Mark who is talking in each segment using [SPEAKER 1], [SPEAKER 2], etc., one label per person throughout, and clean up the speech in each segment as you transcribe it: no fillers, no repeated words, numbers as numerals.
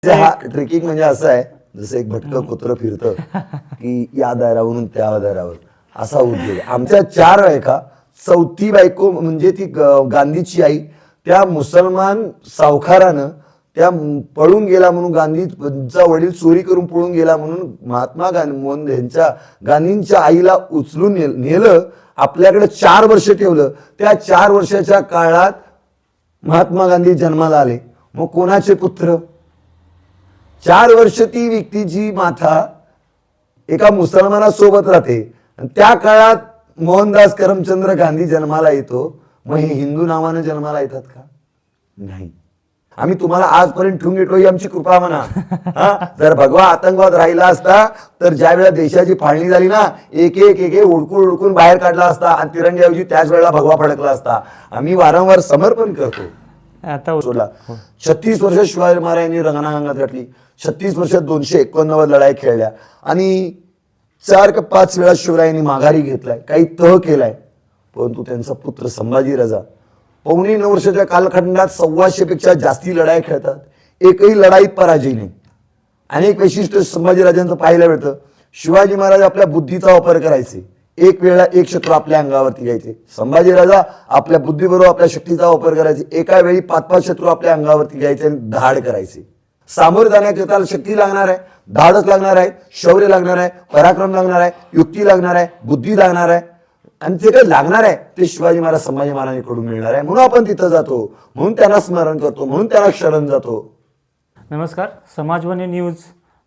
[SPEAKER 1] हा ट्रेकिंग म्हणजे असं आहे, जसं एक भटकं कुत्रं फिरतं की या दारावरून त्या दारावर, असा उद्योग. आमच्या 4 बायका, चौथी बायको म्हणजे ती गांधीची आई, त्या मुसलमान सावकारानं त्या पळून गेला म्हणून, गांधीचा वडील चोरी करून पळून गेला म्हणून महात्मा गांधी यांच्या गांधींच्या आईला उचलून नेलं, आपल्याकडे 4 वर्ष ठेवलं. त्या 4 वर्षाच्या काळात महात्मा गांधी जन्माला आले. मग कोणाचे पुत्र? 4 वर्ष ती व्यक्तीची माथा एका मुसलमानासोबत राहते. त्या काळात मोहनदास करमचंद्र गांधी जन्माला येतो. मग हे हिंदू नावानं जन्माला येतात का? नाही. आम्ही तुम्हाला आजपर्यंत ठेवून घेतो ही आमची कृपा म्हणा. जर भगवा आतंकवाद राहिला असता तर ज्या वेळेला देशाची फाळणी झाली ना, एक एक उडकून बाहेर काढला असता आणि तिरंग्याऐवजी त्याच वेळेला भगवा फडकला असता. आम्ही वारंवार समर्पण करतो.
[SPEAKER 2] आता
[SPEAKER 1] 36 वर्ष शिवाजी महाराजांनी रंगणांगणात घातली. 36 वर्षात 289 लढाई खेळल्या आणि 4 का 5 वेळा शिवरायांनी माघारी घेतलाय, काही तह केलाय. परंतु त्यांचा पुत्र संभाजीराजा 9.25 वर्षाच्या कालखंडात 125 पेक्षा जास्ती लढाई खेळतात, एकही लढाईत पराजय नाही. अनेक वैशिष्ट्य संभाजीराजांचं पाहायला मिळतं. शिवाजी महाराज आपल्या बुद्धीचा वापर करायचे, एक वेळा एक शत्रू आपल्या अंगावरती घ्यायचे. संभाजीराजा आपल्या बुद्धीबरोबर आपल्या शक्तीचा वापर करायचे, एका वेळी 5-5 शत्रू आपल्या अंगावरती घ्यायचे आणि धाड करायचे. सामोरे जाण्याकरिता शक्ती लागणार आहे, धाडच लागणार आहे, शौर्य लागणार आहे, पराक्रम लागणार आहे, युक्ती लागणार आहे, बुद्धी लागणार आहे. आणि ते काही लागणार आहे ते शिवाजी महाराज संभाजी महाराजांकडून मिळणार आहे. म्हणून आपण तिथं जातो, म्हणून त्यांना स्मरण करतो, म्हणून त्यांना शरण जातो.
[SPEAKER 2] नमस्कार. समाजवाणी न्यूज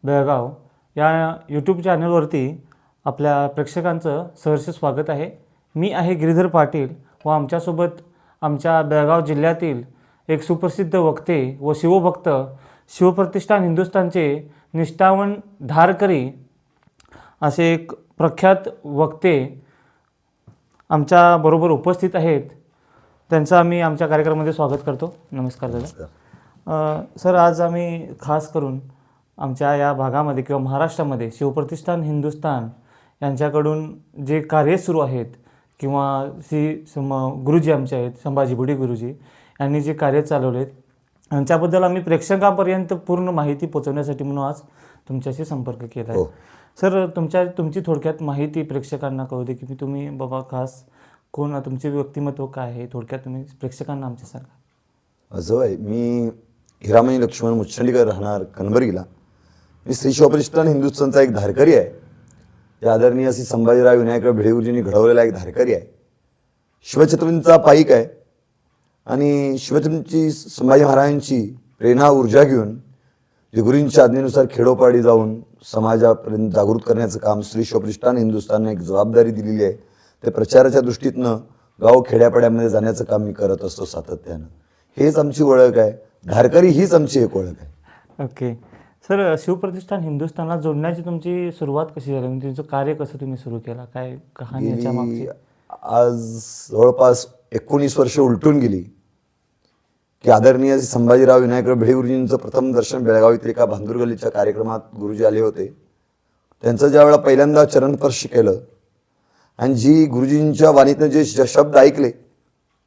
[SPEAKER 2] बेळगाव या यूट्यूब चॅनलवरती आपल्या प्रेक्षकांचं सहर्ष स्वागत आहे. मी आहे गिरीधर पाटील व आमच्यासोबत आमच्या बेळगाव जिल्ह्यातील एक सुप्रसिद्ध वक्ते व शिवभक्त, शिवप्रतिष्ठान हिंदुस्थानचे निष्ठावंत धारकरी असे एक प्रख्यात वक्ते आमच्या बरोबर उपस्थित आहेत. त्यांचं आम्ही आमच्या कार्यक्रमामध्ये स्वागत करतो. नमस्कार दादा. सर, आज आम्ही खास करून आमच्या या भागामध्ये किंवा महाराष्ट्रामध्ये शिवप्रतिष्ठान हिंदुस्थान यांच्याकडून जे कार्य सुरू आहेत किंवा गुरुजी आमचे आहेत, संभाजी बुडी गुरुजी यांनी जे कार्य चालवलेत यांच्याबद्दल आम्ही प्रेक्षकांपर्यंत पूर्ण माहिती पोहोचवण्यासाठी म्हणून आज तुमच्याशी संपर्क केला आहे. सर, तुमची थोडक्यात माहिती प्रेक्षकांना कळू दे की तुम्ही बाबा खास कोण, तुमचे व्यक्तिमत्व काय आहे, थोडक्यात तुम्ही प्रेक्षकांना आमच्या सांगा.
[SPEAKER 1] असं आहे, मी हिरामणी लक्ष्मण मुच्छंडीकर, राहणार कणबर्गीला. मी श्री शिवप्रतिष्ठान हिंदुस्थानचा एक धारकरी आहे. ते आदरणीय श्री संभाजीराव विनायकराव भिडे गुरुजींनी घडवलेला एक धारकरी आहे. शिवछत्रपतींचा पाईक आहे आणि शिवछत्रपतींची संभाजी महाराजांची प्रेरणा ऊर्जा घेऊन जे गुरूंच्या आज्ञेनुसार खेडोपाडी जाऊन समाजापर्यंत जागृत करण्याचं काम श्री शिवप्रतिष्ठान हिंदुस्थानने एक जबाबदारी दिलेली आहे. ते प्रचाराच्या दृष्टीतनं गाव खेड्यापाड्यामध्ये जाण्याचं काम मी करत असतो सातत्यानं. हेच आमची ओळख आहे. धारकरी हीच आमची एक ओळख आहे.
[SPEAKER 2] ओके. सर, शिवप्रतिष्ठान हिंदुस्थानला जोडण्याची तुमची सुरुवात कशी झाली? म्हणजे तुमचं कार्य कसं तुम्ही सुरू केला? काय कहाणी याच्या मागची?
[SPEAKER 1] आज जवळपास 19 वर्ष उलटून गेली की आदरणीय संभाजीराव विनायकराव भिडे गुरुजींचं प्रथम दर्शन बेळगाव येथील एका भांदुरगल्लीच्या कार्यक्रमात गुरुजी आले होते. त्यांचं ज्यावेळेला पहिल्यांदा चरणस्पर्श केलं आणि जी गुरुजींच्या वाणीतनं जे शब्द ऐकले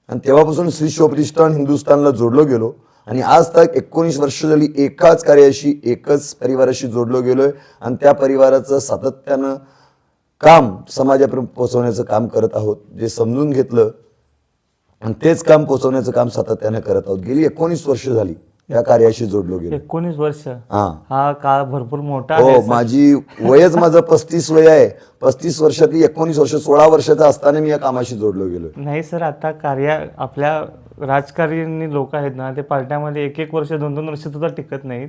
[SPEAKER 1] आणि तेव्हापासून श्री शिवप्रतिष्ठान हिंदुस्थानला जोडलो गेलो आणि आज तक 19 वर्ष झाली एकाच कार्याशी, एकच परिवाराशी जोडलो गेलोय आणि त्या परिवाराचं सातत्यानं काम समाजापर्यंत पोहोचवण्याचं काम करत आहोत. जे समजून घेतलं आणि तेच काम पोहोचवण्याचं काम सातत्यानं करत आहोत. गेली 19 वर्ष झाली या कार्याशी जोडलो गेलो.
[SPEAKER 2] 19 वर्ष?
[SPEAKER 1] हा
[SPEAKER 2] काळ भरपूर मोठा
[SPEAKER 1] हो.
[SPEAKER 2] आहे.
[SPEAKER 1] माझी वयच माझं 35 वय आहे. 35 वर्षातली 19 वर्ष, 16 वर्षाचा असताना मी या कामाशी जोडलो गेलो.
[SPEAKER 2] नाही सर, आता कार्य आपल्या राजकारणी लोक आहेत ना, ते पार्ट्यामध्ये 1-1 वर्ष 2-2 वर्ष सुद्धा टिकत नाहीत.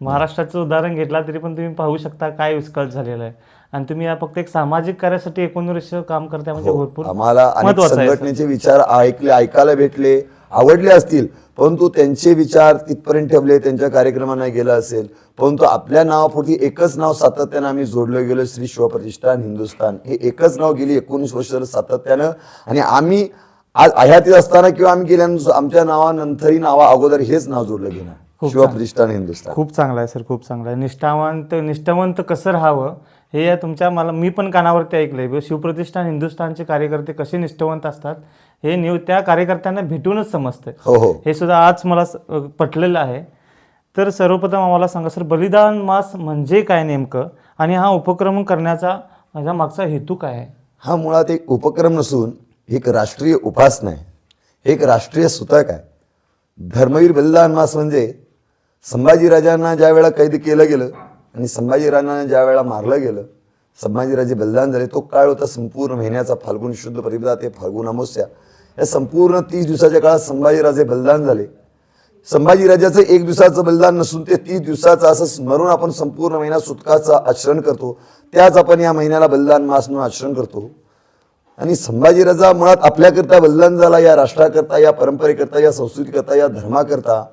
[SPEAKER 2] महाराष्ट्राचं उदाहरण घेतला तरी पण तुम्ही पाहू शकता काय विस्कळीत झालेलं आहे. आणि तुम्ही या फक्त एक सामाजिक कार्यासाठी 19 वर्ष काम करताय म्हणजे भरपूर
[SPEAKER 1] आम्हाला अनेक संघटनेचे विचार ऐकायला भेटले, आवडले असतील, परंतु त्यांचे विचार तिथपर्यंत ठेवले, त्यांच्या कार्यक्रमांना गेलं असेल, परंतु आपल्या नावापुरती एकच नाव सातत्यानं आम्ही जोडलं गेलो, श्री शिवप्रतिष्ठान हिंदुस्थान. हे एकच नाव गेली 19 वर्ष सातत्यानं. आणि आम्ही आज हयातीत असताना किंवा आम्ही गेल्यानंतर आमच्या नावानंतरही नावा अगोदर हेच नाव जोडलं गेलं, शिवप्रतिष्ठान हिंदुस्थान.
[SPEAKER 2] खूप चांगलं आहे सर, खूप चांगलं आहे. निष्ठावंत कसं राहावं हे या तुमच्या मी पण कानावरती ऐकलंय. शिवप्रतिष्ठान हिंदुस्थानचे कार्यकर्ते कसे निष्ठावंत असतात हे त्या कार्यकर्त्यांना भेटूनच समजतं.
[SPEAKER 1] हो.
[SPEAKER 2] हे सुद्धा आज मला पटलेलं आहे. तर सर्वप्रथम आम्हाला सांगा सर, बलिदान मास म्हणजे काय नेमकं आणि हा उपक्रम करण्याचा माझ्या मागचा हेतू काय आहे?
[SPEAKER 1] हा मुळात एक उपक्रम नसून एक राष्ट्रीय उपासना आहे, एक राष्ट्रीय सूतक आहे. धर्मवीर बलिदान मास म्हणजे संभाजीराजांना ज्या वेळा कैद केलं गेलं आणि संभाजीराजांना ज्या वेळा मारलं गेलं, संभाजीराजे बलिदान झाले, तो काळ होता संपूर्ण महिन्याचा फाल्गुन शुद्ध प्रतिपदा ते फाल्गुन अमावस्या. या संपूर्ण 30 दिवसाच्या काळात संभाजीराजे बलिदान झाले. संभाजीराजाचं 1 दिवसाचं बलिदान नसून ते 30 दिवसाचं असं स्मरून आपण संपूर्ण महिना सुतकाचं आचरण करतो. त्याच आपण या महिन्याला बलिदान मास म्हणून आचरण करतो. आणि संभाजीराजा मुळात आपल्याकरता बलिदान झाला, या राष्ट्राकरता, या परंपरेकरता, या संस्कृतीकरता, या धर्माकरता,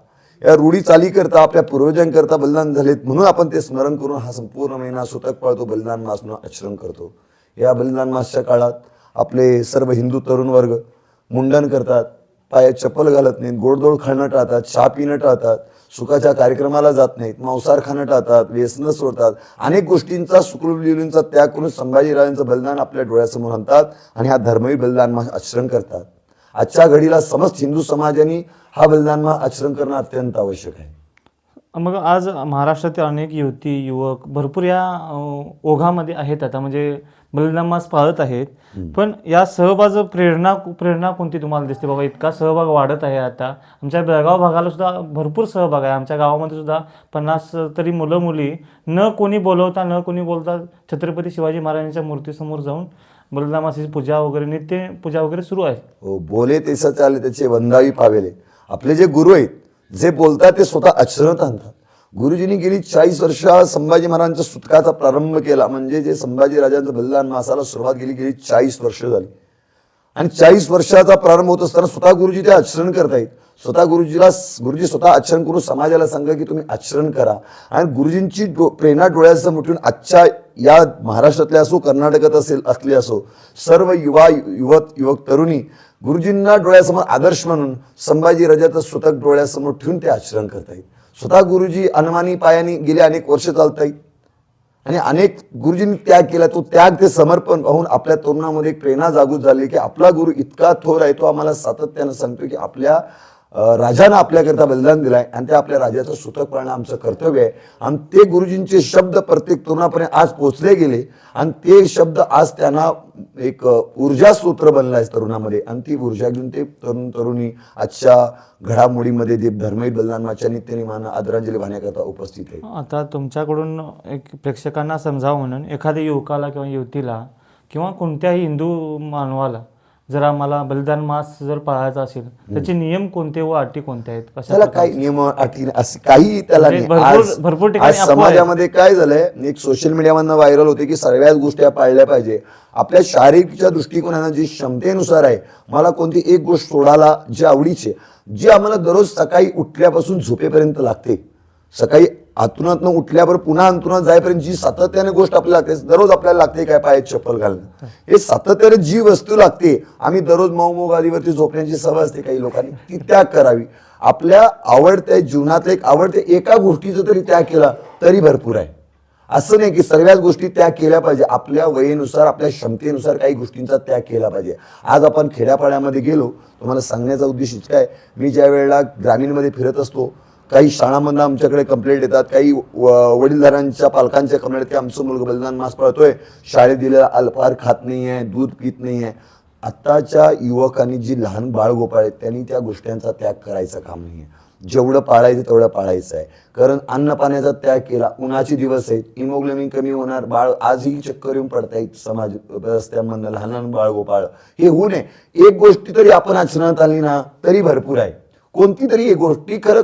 [SPEAKER 1] या रूढी चालीकरता, आपल्या पूर्वजांकरता बलिदान झालेत म्हणून आपण ते स्मरण करून हा संपूर्ण महिना सुतक पाळतो, बलिदान मास म्हणून आचरण करतो. या बलिदान मासच्या काळात आपले सर्व हिंदू तरुण वर्ग मुंडन करतात, पायात चप्पल घालत नाहीत, गोडधोड खाणं टाळतात, चहा पिणं टाळतात, सुखाच्या कार्यक्रमाला जात नाहीत, मांसाहार खाणं टाळतात, व्यसनं सोडतात. अनेक गोष्टींचा सुखरूप त्याग करून संभाजीराजांचं बलिदान आपल्या डोळ्यासमोर आणतात आणि हा धर्मवीर बलिदान मास आचरण करतात. आजच्या घडीला समस्त हिंदू समाजाने हा बलिदान मास आचरण करणं अत्यंत आवश्यक आहे.
[SPEAKER 2] मग आज महाराष्ट्रातील अनेक युवती युवक भरपूर या ओघामध्ये आहेत, आता म्हणजे बलिदान मास पाळत आहेत. पण या सहभाग प्रेरणा कोणती तुम्हाला दिसते? बाबा इतका सहभाग वाढत आहे आता. आमच्या बेळगाव भागाला सुद्धा भरपूर सहभाग आहे. आमच्या गावामध्ये सुद्धा 50 तरी मुलं मुली न कोणी बोलवता न कोणी बोलता छत्रपती शिवाजी महाराजांच्या मूर्तीसमोर जाऊन बलिदान मासाची पूजा वगैरे, नित्य पूजा वगैरे सुरू आहे.
[SPEAKER 1] हो, बोले ते सचाले त्याचे वंदावी पावेले. आपले जे गुरु आहेत, जे बोलतात ते स्वतः आचरणात आणतात. गुरुजींनी गेली 40 वर्ष संभाजी महाराजांच्या सुतकाचा प्रारंभ केला. म्हणजे जे संभाजी राजांचं बलिदान मासाला सुरुवात गेली 40 वर्ष झाली. आणि 40 वर्षाचा प्रारंभ होत असताना स्वतः गुरुजी ते आचरण करतायत. स्वतः गुरुजी स्वतः आचरण करून समाजाला सांगा की तुम्ही आचरण करा. आणि गुरुजींची प्रेरणा डोळ्यासमोर ठेवून आजच्या या महाराष्ट्रातल्या असो, कर्नाटकात असले असो, सर्व युवक तरुणी गुरुजींना डोळ्यासमोर आदर्श म्हणून संभाजी राजाचं सुतक डोळ्यासमोर ठेवून ते आचरण करतायत. स्वतः गुरुजी अनमानी पायाने गेले अनेक वर्ष चालतायत आणि अनेक गुरुजींनी त्याग केला. तो त्याग, ते समर्पण पाहून आपल्या तरुणामध्ये एक प्रेरणा जागृत झाली की आपला गुरु इतका थोर आहे. तो आम्हाला सातत्यानं सांगतो की आपल्या राजानं आपल्याकरता बलिदान दिलाय आणि ते आपल्या राजाचं सुतक पाळणं आमचं कर्तव्य आहे. आणि ते गुरुजींचे शब्द प्रत्येक तरुणापर्यंत आज पोचले गेले आणि ते शब्द आज त्यांना एक ऊर्जा सूत्र बनलाय तरुणामध्ये. आणि ती ऊर्जा घेऊन ते तरुणी आजच्या घडामोडीमध्ये जे धर्मवीर बलिदान मासच्या नित्यनेमानं आदरांजली वाहण्याकरता उपस्थित आहे.
[SPEAKER 2] आता तुमच्याकडून एक प्रेक्षकांना समजावं म्हणून एखाद्या युवकाला किंवा युवतीला किंवा कोणत्याही हिंदू मानवाला जर आम्हाला बलिदान मास जर पाळायचा असेल, त्याचे नियम कोणते व अटी कोणत्या आहेत?
[SPEAKER 1] त्याला काही नियम अटी असे काही त्याला नाही.
[SPEAKER 2] भरपूर
[SPEAKER 1] आज
[SPEAKER 2] ठिकाणी
[SPEAKER 1] समाजामध्ये काय झालंय, एक सोशल मीडियामधनं व्हायरल होते की सर्वच गोष्टी पाळल्या पाहिजे. आपल्या शारीरिकच्या दृष्टिकोनानं जी क्षमतेनुसार आहे, मला कोणती एक गोष्ट सोडायला जी आवडीची, जी आम्हाला दररोज सकाळी उठल्यापासून झोपेपर्यंत लागते, सकाळी अंथरुणातनं उठल्यावर पुन्हा अंथरुणात जाईपर्यंत जी सातत्याने गोष्ट आपल्याला लागते, दररोज आपल्याला लागते काय, पायात चप्पल घालणं. हे सातत्याने जी वस्तू लागते, आम्ही दररोज मऊ गादीवरती झोपण्याची सवय असते काही लोकांनी, ती त्याग करावी. आपल्या आवडत्या जीवनातल्या एक आवडत्या एका गोष्टीचा तरी त्याग केला तरी भरपूर आहे. असं नाही की सर्वच गोष्टी त्याग केल्या पाहिजे. आपल्या वयेनुसार, आपल्या क्षमतेनुसार काही गोष्टींचा त्याग केला पाहिजे. आज आपण खेड्यापाड्यामध्ये गेलो, तुम्हाला सांगण्याचा उद्देश इतका आहे, मी ज्या वेळेला ग्रामीणमध्ये फिरत असतो, काही शाळांमधून आमच्याकडे कंप्लेंट येतात, काही वडीलधाऱ्यांच्या पालकांच्या कंप्लेंट येतात की आमचं मुलगा बलिदान मास पाळतोय, शाळेत दिलेला अल्पाहार खात नाही आहे, दूध पित नाही आहे. आत्ताच्या युवकांनी जी लहान बाळगोपाळ आहेत त्यांनी त्या गोष्टींचा त्याग करायचं काम नाही आहे. जेवढं पाळायचं तेवढं पाळायचं आहे. कारण अन्न पाण्याचा त्याग केला, उन्हाचे दिवस आहेत, हिमोग्लोबिन कमी होणार, बाळ आजही चक्कर येऊन पडतायत समाज रस्त्यांमधनं लहान लहान बाळगोपाळ. हे होऊ नये. एक गोष्टी तरी आपण आचरणात आली ना तरी भरपूर आहे. कोणती तरी एक गोष्टी खरं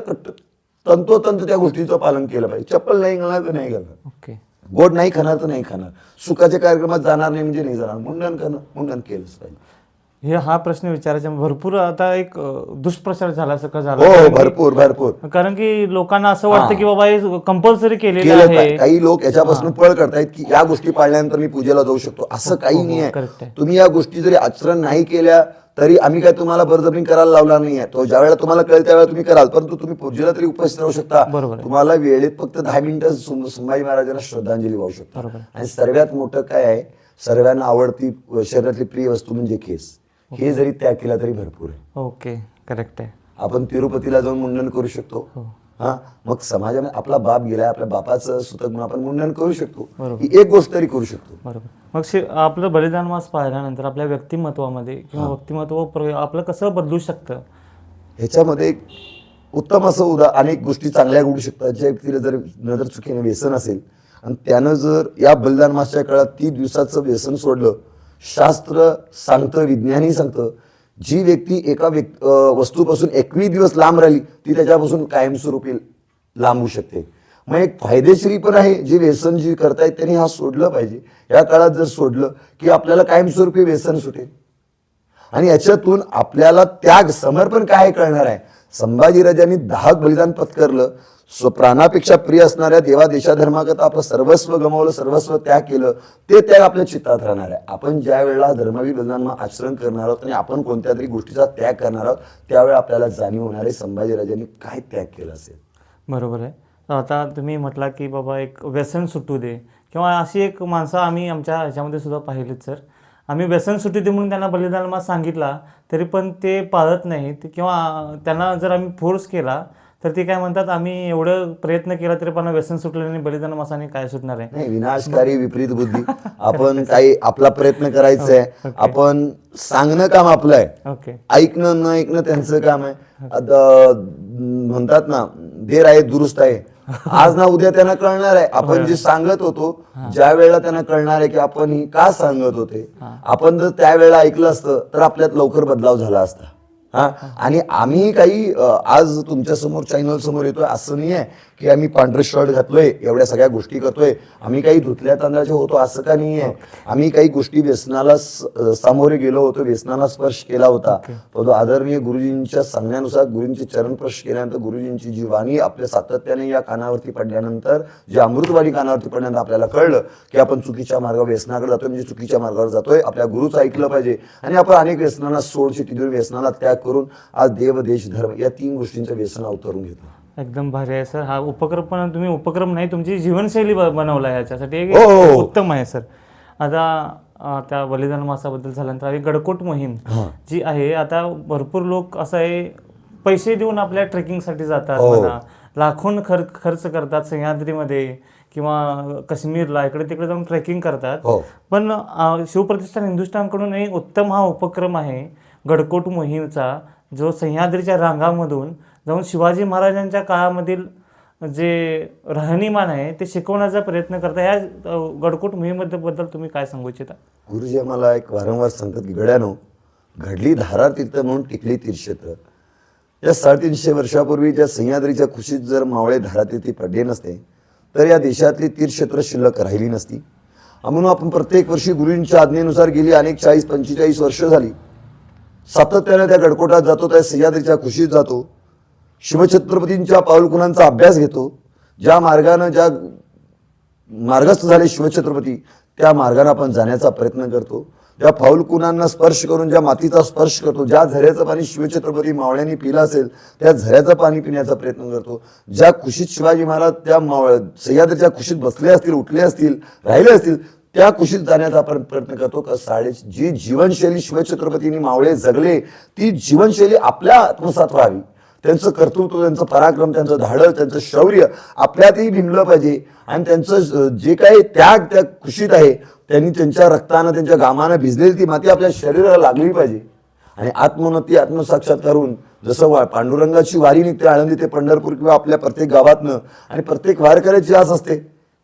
[SPEAKER 1] तंतोतंत त्या गोष्टीचं पालन केलं पाहिजे. चप्पल नाही घालणार तर नाही घालणार,
[SPEAKER 2] ओके,
[SPEAKER 1] गोड नाही खाणार तर नाही खाणार, सुखाच्या कार्यक्रमात जाणार नाही म्हणजे नाही जाणार, मुंडन केलंच पाहिजे.
[SPEAKER 2] हा प्रश्न विचारायचा भरपूर आता एक दुष्प्रचार झाल्यासारखं
[SPEAKER 1] हो,
[SPEAKER 2] झाला.
[SPEAKER 1] भरपूर.
[SPEAKER 2] कारण की लोकांना असं वाटतं की बाबा हे कंपल्सरी केलेलं
[SPEAKER 1] केलं
[SPEAKER 2] आहे.
[SPEAKER 1] पाहिजे. काही लोक याच्यापासून पळ करतायत की या गोष्टी पाळल्यानंतर मी पूजेला जाऊ शकतो, असं काही नाही
[SPEAKER 2] correct
[SPEAKER 1] आहे.
[SPEAKER 2] आहे.
[SPEAKER 1] तुम्ही या गोष्टी जरी आचरण नाही केल्या तरी आम्ही काय तुम्हाला बळजबरी करायला लावणार नाही आहे. तो ज्या वेळेला तुम्हाला कळेल त्यावेळेला तुम्ही कराल, परंतु तुम्ही पूजेला तरी उपस्थित राहू शकता.
[SPEAKER 2] बरोबर आहे.
[SPEAKER 1] तुम्हाला वेळेत फक्त 10 मिनिटं संभाजी महाराजांना श्रद्धांजली वाहू शकता.
[SPEAKER 2] बरोबर.
[SPEAKER 1] आणि सर्वात मोठं काय आहे, सर्वांना आवडती शरीरातली प्रिय वस्तू म्हणजे केस. हे जरी त्याग केला तरी भरपूर आहे.
[SPEAKER 2] ओके, करेक्ट आहे.
[SPEAKER 1] आपण तिरुपतीला जाऊन मुंडन करू शकतो. हा, मग समाजामध्ये आपला बाप गेलाय, आपल्या बापाचं सुतक म्हणून आपण मुंडन करू शकतो, ही एक गोष्ट तरी करू शकतो.
[SPEAKER 2] बरोबर. मग आपलं बलिदान मास पाहिल्यानंतर आपल्या व्यक्तिमत्वामध्ये किंवा आपलं कसं बदलू शकतं?
[SPEAKER 1] ह्याच्यामध्ये एक उत्तम असं अनेक गोष्टी चांगल्या घडू शकतात. ज्या व्यक्तीला जर नजर चुकीने व्यसन असेल आणि त्यानं जर या बलिदान मासच्या काळात 30 दिवसाचं व्यसन सोडलं, शास्त्र सांगतं, विज्ञानही सांगतं, जी व्यक्ती एका वस्तूपासून 21 दिवस लांब राहिली ती त्याच्यापासून कायमस्वरूपी लांबू शकते. मग एक फायदेशीर पण आहे, जे व्यसन जी करतायत त्यांनी हा सोडलं पाहिजे. या काळात जर सोडलं की आपल्याला कायमस्वरूपी व्यसन सुटेल आणि याच्यातून आपल्याला त्याग समर्पण काय कळणार आहे. संभाजीराजांनी 10 बलिदान पत्करलं, प्राणापेक्षा प्रिय असणाऱ्या देवा देशाधर्माकरता आपलं सर्वस्व गमावलं, सर्वस्व त्याग केलं, ते त्याग आपल्या चित्तात राहणार आहे. आपण ज्या वेळेला धर्मवीर बलिदान आचरण करणार आहोत आणि आपण कोणत्या तरी गोष्टीचा त्याग करणार आहोत, त्यावेळेला आपल्याला जाणीव होणार आहे संभाजीराजांनी काय त्याग केला असेल.
[SPEAKER 2] बरोबर आहे. आता तुम्ही म्हटला की बाबा एक व्यसन सुटू दे, किंवा अशी एक माणसं आम्ही आमच्या ह्याच्यामध्ये सुद्धा पाहिलीत सर. आम्ही व्यसन सुटू दे म्हणून त्यांना बलिदान मास सांगितला तरी पण ते पाळत नाहीत, किंवा त्यांना जर आम्ही फोर्स केला तर ते काय म्हणतात, आम्ही एवढं प्रयत्न केला तरी पण व्यसन सुटलं नाही, बलिदान मासाने काय सुटणार आहे.
[SPEAKER 1] नाही, विनाशकारी विपरीत बुद्धी. आपण काही आपला प्रयत्न करायचा आहे, आपण सांगणं काम आपलं आहे,
[SPEAKER 2] ओके,
[SPEAKER 1] ऐकणं न ऐकणं त्यांचं काम आहे. आता म्हणतात ना, देर आहे दुरुस्त आहे. आज ना उद्या त्यांना कळणार आहे आपण जे सांगत होतो, ज्या वेळेला त्यांना कळणार आहे की आपण ही का सांगत होते. आपण जर त्यावेळेला ऐकलं असतं तर आपल्यात लवकर बदलाव झाला असता. हा, आणि आम्ही काही आज तुमच्या समोर चॅनल समोर येतोय असं नाही आहे की आम्ही पांढरे शर्ट घातलोय, एवढ्या सगळ्या गोष्टी करतोय, आम्ही काही धुतल्या तांदळाचे होतो असं का नाही आहे. आम्ही काही गोष्टी व्यसनाला सामोरे गेलो होतो, व्यसनाला स्पर्श केला होता. परंतु आदरणीय गुरुजींच्या सांगण्यानुसार, गुरुजींचे चरण स्पर्श केल्यानंतर, गुरुजींची जी वाणी आपल्या सातत्याने या कानावरती पडल्यानंतर, जे अमृतवाणी कानावरती पडल्यानंतर आपल्याला कळलं की आपण चुकीच्या मार्गावर, व्यसनाकडे जातोय, म्हणजे चुकीच्या मार्गावर जातोय. आपल्या गुरुचं ऐकलं पाहिजे आणि आपण अनेक व्यसनांना तिथून व्यसनाला त्याग करून आज देव देश धर्म या 3 गोष्टींचं व्यसन अवतरून घेतलं.
[SPEAKER 2] एकदम भारी आहे सर. हा उपक्रम पण तुम्ही उपक्रम नाही, तुमची जीवनशैली बनवला आहे याच्यासाठी, उत्तम आहे सर. आता त्या बलिदान मासाबद्दल झाल्यानंतर गडकोट मोहीम जी आहे, आता भरपूर लोक असं आहे पैसे देऊन आपल्या ट्रेकिंगसाठी जातात, म्हणा लाखोन खर्च करतात सह्याद्रीमध्ये किंवा काश्मीरला, इकडे तिकडे जाऊन ट्रेकिंग करतात. पण शिवप्रतिष्ठान हिंदुस्थानकडून एक उत्तम हा उपक्रम आहे गडकोट मोहीमचा, जो सह्याद्रीच्या रांगामधून जाऊन शिवाजी महाराजांच्या काळामधील जे राहणीमान आहे ते शिकवण्याचा प्रयत्न करता. या गडकोट मोहिमेबद्दल तुम्ही काय सांगू इच्छिता?
[SPEAKER 1] गुरुजी आम्हाला एक वारंवार सांगतात की गड्यानो, घडली धारा तीर्थ म्हणून टिकली तीर्थक्षेत्र. या 350 वर्षापूर्वी ज्या सह्याद्रीच्या खुशीत जर मावळे धारातीर्थी पडले नसते तर या देशातली तीर्थक्षेत्र शिल्लक राहिली नसती. म्हणून आपण प्रत्येक वर्षी गुरुजींच्या आज्ञेनुसार गेली अनेक 40-45 वर्ष झाली सातत्याने त्या गडकोटात जातो, त्या सह्याद्रीच्या खुशीत जातो, शिवछत्रपतींच्या पाऊलखुणांचा अभ्यास घेतो. ज्या मार्गानं, ज्या मार्गस्थ झाले शिवछत्रपती, त्या मार्गाने आपण जाण्याचा प्रयत्न करतो. ज्या पाऊलखुणांना स्पर्श करून, ज्या मातीचा स्पर्श करतो, ज्या झऱ्याचं पाणी शिवछत्रपती मावळ्यांनी पिलं असेल त्या झऱ्याचं पाणी पिण्याचा प्रयत्न करतो. ज्या खुशीत शिवाजी महाराज त्या सह्याद्रीच्या खुशीत बसले असतील, उठले असतील, राहिले असतील, त्या कुशीत जाण्याचा आपण प्रयत्न करतो. का जी जीवनशैली शिवछत्रपतींनी मावळे जगले ती जीवनशैली आपल्या आत्मसात व्हावी. त्यांचं कर्तृत्व, त्यांचं पराक्रम, त्यांचं धाडस, त्यांचं शौर्य आपल्यातही भिनलं पाहिजे आणि त्यांचं जे काही त्याग त्या कुशीत आहे, त्यांनी त्यांच्या रक्तानं, त्यांच्या घामानं भिजलेली ती माती आपल्या शरीराला लागली पाहिजे. आणि आत्मोन्नती, आत्मसाक्षात करून जसं पांडुरंगाची वारी निघते आळंदी ते पंढरपूर किंवा आपल्या प्रत्येक गावातनं, आणि प्रत्येक वारकऱ्याची आस असते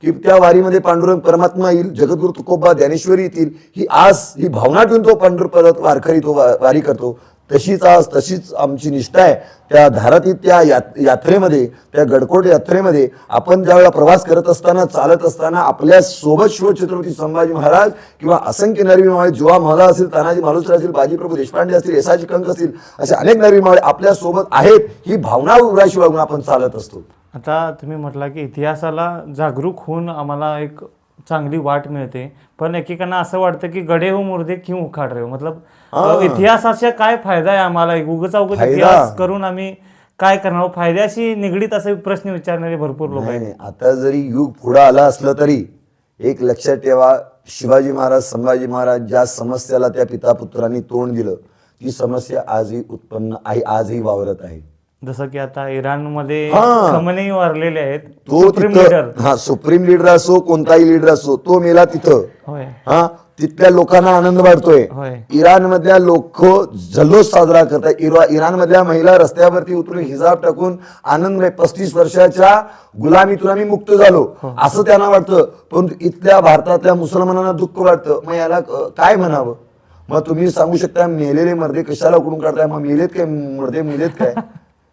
[SPEAKER 1] की त्या वारीमध्ये पांडुरंग परमात्मा येईल, जगद्गुरु तुकोबा ज्ञानेश्वरी येतील, ही आस, ही भावना ठेवून तो पंढरपुरात वारकरी तो वारी करतो. तशीच आस, तशीच आमची निष्ठा आहे त्या धारातीत, त्या यात्रेमध्ये, त्या गडकोट यात्रेमध्ये. आपण ज्यावेळेला प्रवास करत असताना, चालत असताना आपल्या सोबत शिवछत्रपती संभाजी महाराज किंवा असंख्य नरवी मावळे, जीवा महला असेल, तानाजी मालुसरे असतील, बाजीप्रभू देशपांडे असतील, येसाजी कंक असतील, असे अनेक नरवी मावळे आपल्या सोबत आहेत. ही भावना उराशी वागून आपण चालत असतो.
[SPEAKER 2] आता तुम्ही म्हटला की इतिहासाला जागरूक होऊन आम्हाला एक चांगली वाट मिळते, पण एकेकांना असं वाटतं की गडे हो मुर्दे क्यों उखाड रहे हो, मतलब इतिहासाचा काय फायदा आहे आम्हाला, उगाच इतिहास करून आम्ही काय करणार, फायद्याशी निगडीत असे प्रश्न विचारणारे भरपूर लोक आहेत.
[SPEAKER 1] आता जरी युग पुढे आला असलं तरी एक लक्षात ठेवा, शिवाजी महाराज, संभाजी महाराज ज्या समस्याला त्या पिता पुत्रांनी तोंड दिलं, ती समस्या आजही उत्पन्न आहे, आजही वावरत आहे.
[SPEAKER 2] जसं की आता इराणमध्ये
[SPEAKER 1] हा.
[SPEAKER 2] खमेनी वारलेले आहेत,
[SPEAKER 1] तो
[SPEAKER 2] सुप्रीम लीडर.
[SPEAKER 1] तिथं हा सुप्रीम लीडर असो कोणताही लीडर असो तो मेला तिथं.
[SPEAKER 2] होय
[SPEAKER 1] हा तिथल्या लोकांना आनंद वाटतोय.
[SPEAKER 2] होय
[SPEAKER 1] इराण मधल्या लोक जल्लोष साजरा करतात. इराण मधल्या महिला रस्त्यावरती उतरून हिजाब टाकून आनंद 35 वर्षाच्या गुलामीतून आम्ही मुक्त झालो असं त्यांना वाटतं. परंतु इथल्या भारतातल्या मुसलमानांना दुःख वाटतं. मग याला काय म्हणावं? मग तुम्ही सांगू शकता मेलेले मर्दे कशाला उकडून काढताय? मग मेलेत काय मर्दे? मेलेत काय?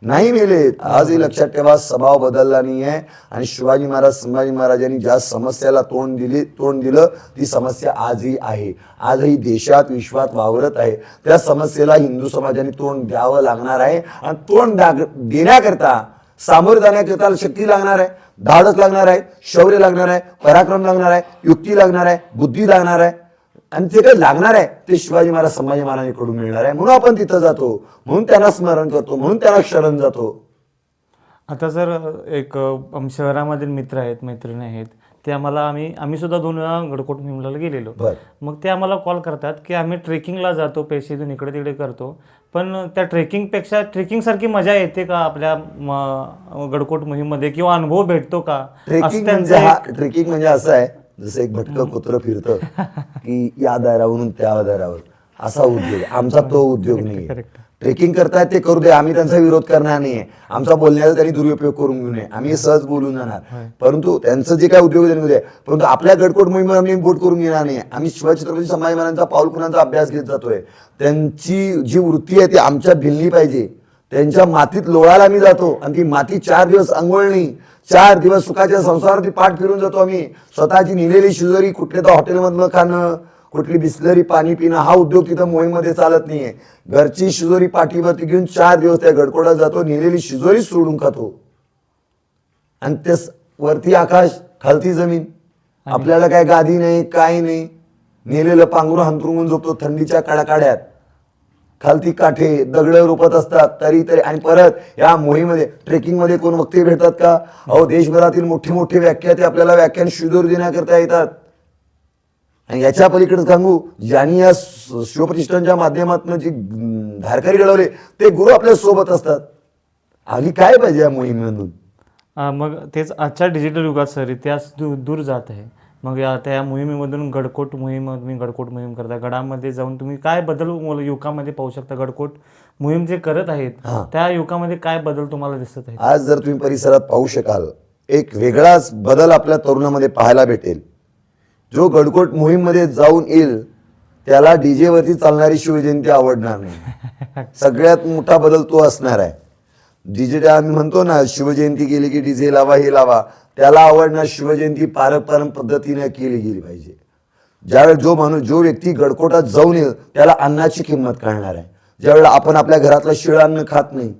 [SPEAKER 1] नाही मेलेत. आजही लक्षात ठेवा स्वभाव बदलला नाहीये. आणि शिवाजी महाराज संभाजी महाराजांनी ज्या समस्याला तोंड दिलं ती समस्या आजही आहे. आजही देशात विश्वात वावरत आहे. त्या समस्येला हिंदू समाजाने तोंड द्यावं लागणार आहे. आणि तोंड देण्याकरता सामोरं जाण्याकरता शक्ती लागणार आहे, धाडस लागणार आहे, शौर्य लागणार आहे, पराक्रम लागणार आहे, युक्ती लागणार आहे, बुद्धी लागणार आहे. आणि ते काही लागणार आहे ते शिवाजी महाराज संभाजी महाराजांकडून मिळणार आहे. म्हणून आपण तिथं जातो, म्हणून त्यांना स्मरण करतो, म्हणून त्यांना शरण जातो.
[SPEAKER 2] आता जर एक शहरामधील मित्र आहेत, मैत्रिणी आहेत, ते आम्ही सुद्धा 2 वेळा गडकोट मोहिमेला गेलेलो. मग ते आम्हाला कॉल करतात की आम्ही ट्रेकिंगला जातो, पैसे देऊन इकडे तिकडे करतो, पण त्या ट्रेकिंगसारखी मजा येते का आपल्या गडकोट मोहीममध्ये, किंवा अनुभव भेटतो का?
[SPEAKER 1] ट्रेकिंग म्हणजे असं आहे जसं एक भटकं कुत्रं फिरतं की या दारावरून त्या दारावर, असा उद्योग. आमचा तो उद्योग नाही. ट्रेकिंग करतायत ते करू दे, आम्ही त्यांचा विरोध करणार नाहीये. आमचा बोलण्याचा त्यांनी दुरुपयोग करून घेऊ नये, आम्ही सहज बोलून जाणार. परंतु त्यांचं जे काय उद्योग आहे, परंतु आपल्या गडकोट मोहिमेवर आम्ही बोट करून घेणार नाही. आम्ही शिवछत्रपती संभाजी महाराजांचा पाऊल खुणांचा अभ्यास घेत जातोय. त्यांची जी वृत्ती आहे ती आमच्यात भिनली पाहिजे. त्यांच्या मातीत लोळायला आम्ही जातो आणि ती माती 4 दिवस अंघोळ नाही, 4 दिवस सुखाच्या संसारावरती पाठ फिरून जातो आम्ही. स्वतःची नेलेली शिजोरी कुठल्या तर हॉटेलमधलं खाणं, कुठली बिस्लरी पाणी पिणं, हा उद्योग तिथं मोहीममध्ये चालत नाहीये. घरची शिजोरी पाठीवरती घेऊन 4 दिवस त्या गडकोटात जातो, नेलेली शिजोरी सोडून खातो. आणि ते वरती आकाश, खालती जमीन, आपल्याला काय गादी नाही, काय नाही, नेलेलं पांघरून हंतरुंगून झोपतो थंडीच्या कडाकाड्यात. खालती काठे दगड रोपत असतात तरी आणि परत या मोहीमध्ये ट्रेकिंगमध्ये कोण वक्ते भेटतात का? अहो देशभरातील मोठे मोठे व्याख्याते आपल्याला व्याख्यान शिदोर देण्याकरता येतात. आणि याच्या पलीकडे सांगू, ज्यांनी या शिवप्रतिष्ठानच्या माध्यमातून जी धारकरी घडवले ते गुरु आपल्या सोबत असतात. आली काय पाहिजे या मोहिमेमधून?
[SPEAKER 2] मग तेच आजच्या डिजिटल युगात सर इतिहास दूर जात आहे. मग त्या मोहिमेमधून तुम्ही गडकोट मोहीम करता, गडामध्ये जाऊन तुम्ही काय बदल युगामध्ये पाहू शकता? गडकोट मोहीम जे करत आहेत त्या युगामध्ये काय बदल तुम्हाला दिसत आहेत?
[SPEAKER 1] आज जर तुम्ही परिसरात पाहू शकाल, एक वेगळाच बदल आपल्या तरुणामध्ये पाहायला भेटेल. जो गडकोट मोहीम मध्ये जाऊन येईल त्याला डीजे वरती चालणारी शिवजयंती आवडणार नाही. सगळ्यात मोठा बदल तो असणार आहे. डीजे आम्ही म्हणतो ना, शिवजयंती केली की डीजे लावा, हे लावा, त्याला आवडणार शिवजयंती पारंपरिक पद्धतीने केली गेली पाहिजे. ज्यावेळेस जो व्यक्ती गडकोटात जाऊन येईल त्याला अन्नाची किंमत कळणार आहे. ज्यावेळेला आपण आपल्या घरातलं शिळं अन्न खात नाही,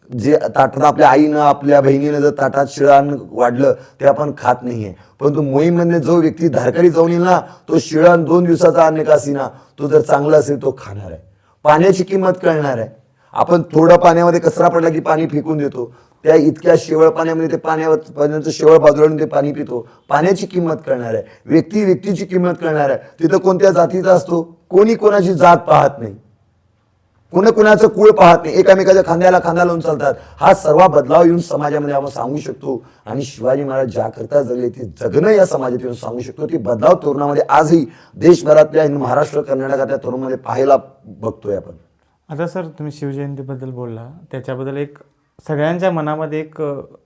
[SPEAKER 1] जे ताटात आपल्या आईनं आपल्या बहिणीनं जर ताटात शिळं अन्न वाढलं ते आपण खात नाहीये. परंतु मोहीममध्ये जो व्यक्ती धारकरी जाऊन येईल ना, तो शिळं 2 दिवसाचा अन्न का असेना, तो जर चांगला असेल तो खाणार आहे. पाण्याची किंमत कळणार आहे. आपण थोडं पाण्यामध्ये कचरा पडला की पाणी फेकून देतो, त्या इतक्या शेवळ पाण्यामध्ये ते पाण्याचं शेवळ बाजूला ते पाणी पितो. पाण्याची किंमत कळणार आहे. व्यक्तीची किंमत कळणार आहे. तिथं कोणत्या जातीचा असतो, कोणी कोणाची जात पाहत नाही, कुणाचं कुळ पाहत नाही, एकामेकाच्या खांद्याला खांदा लावून चालतात. हा सर्व बदलाव येऊन समाजामध्ये आपण सांगू शकतो. आणि शिवाजी महाराज ज्या करता जगले ते जगणं या समाजात येऊन सांगू शकतो. ती बदलाव तरुणामध्ये आजही देशभरातल्या महाराष्ट्र कर्नाटकातल्या तरुणामध्ये पाहायला बघतोय आपण.
[SPEAKER 2] आता सर तुम्ही शिवजयंतीबद्दल बोलला, त्याच्याबद्दल एक सगळ्यांच्या मनामध्ये एक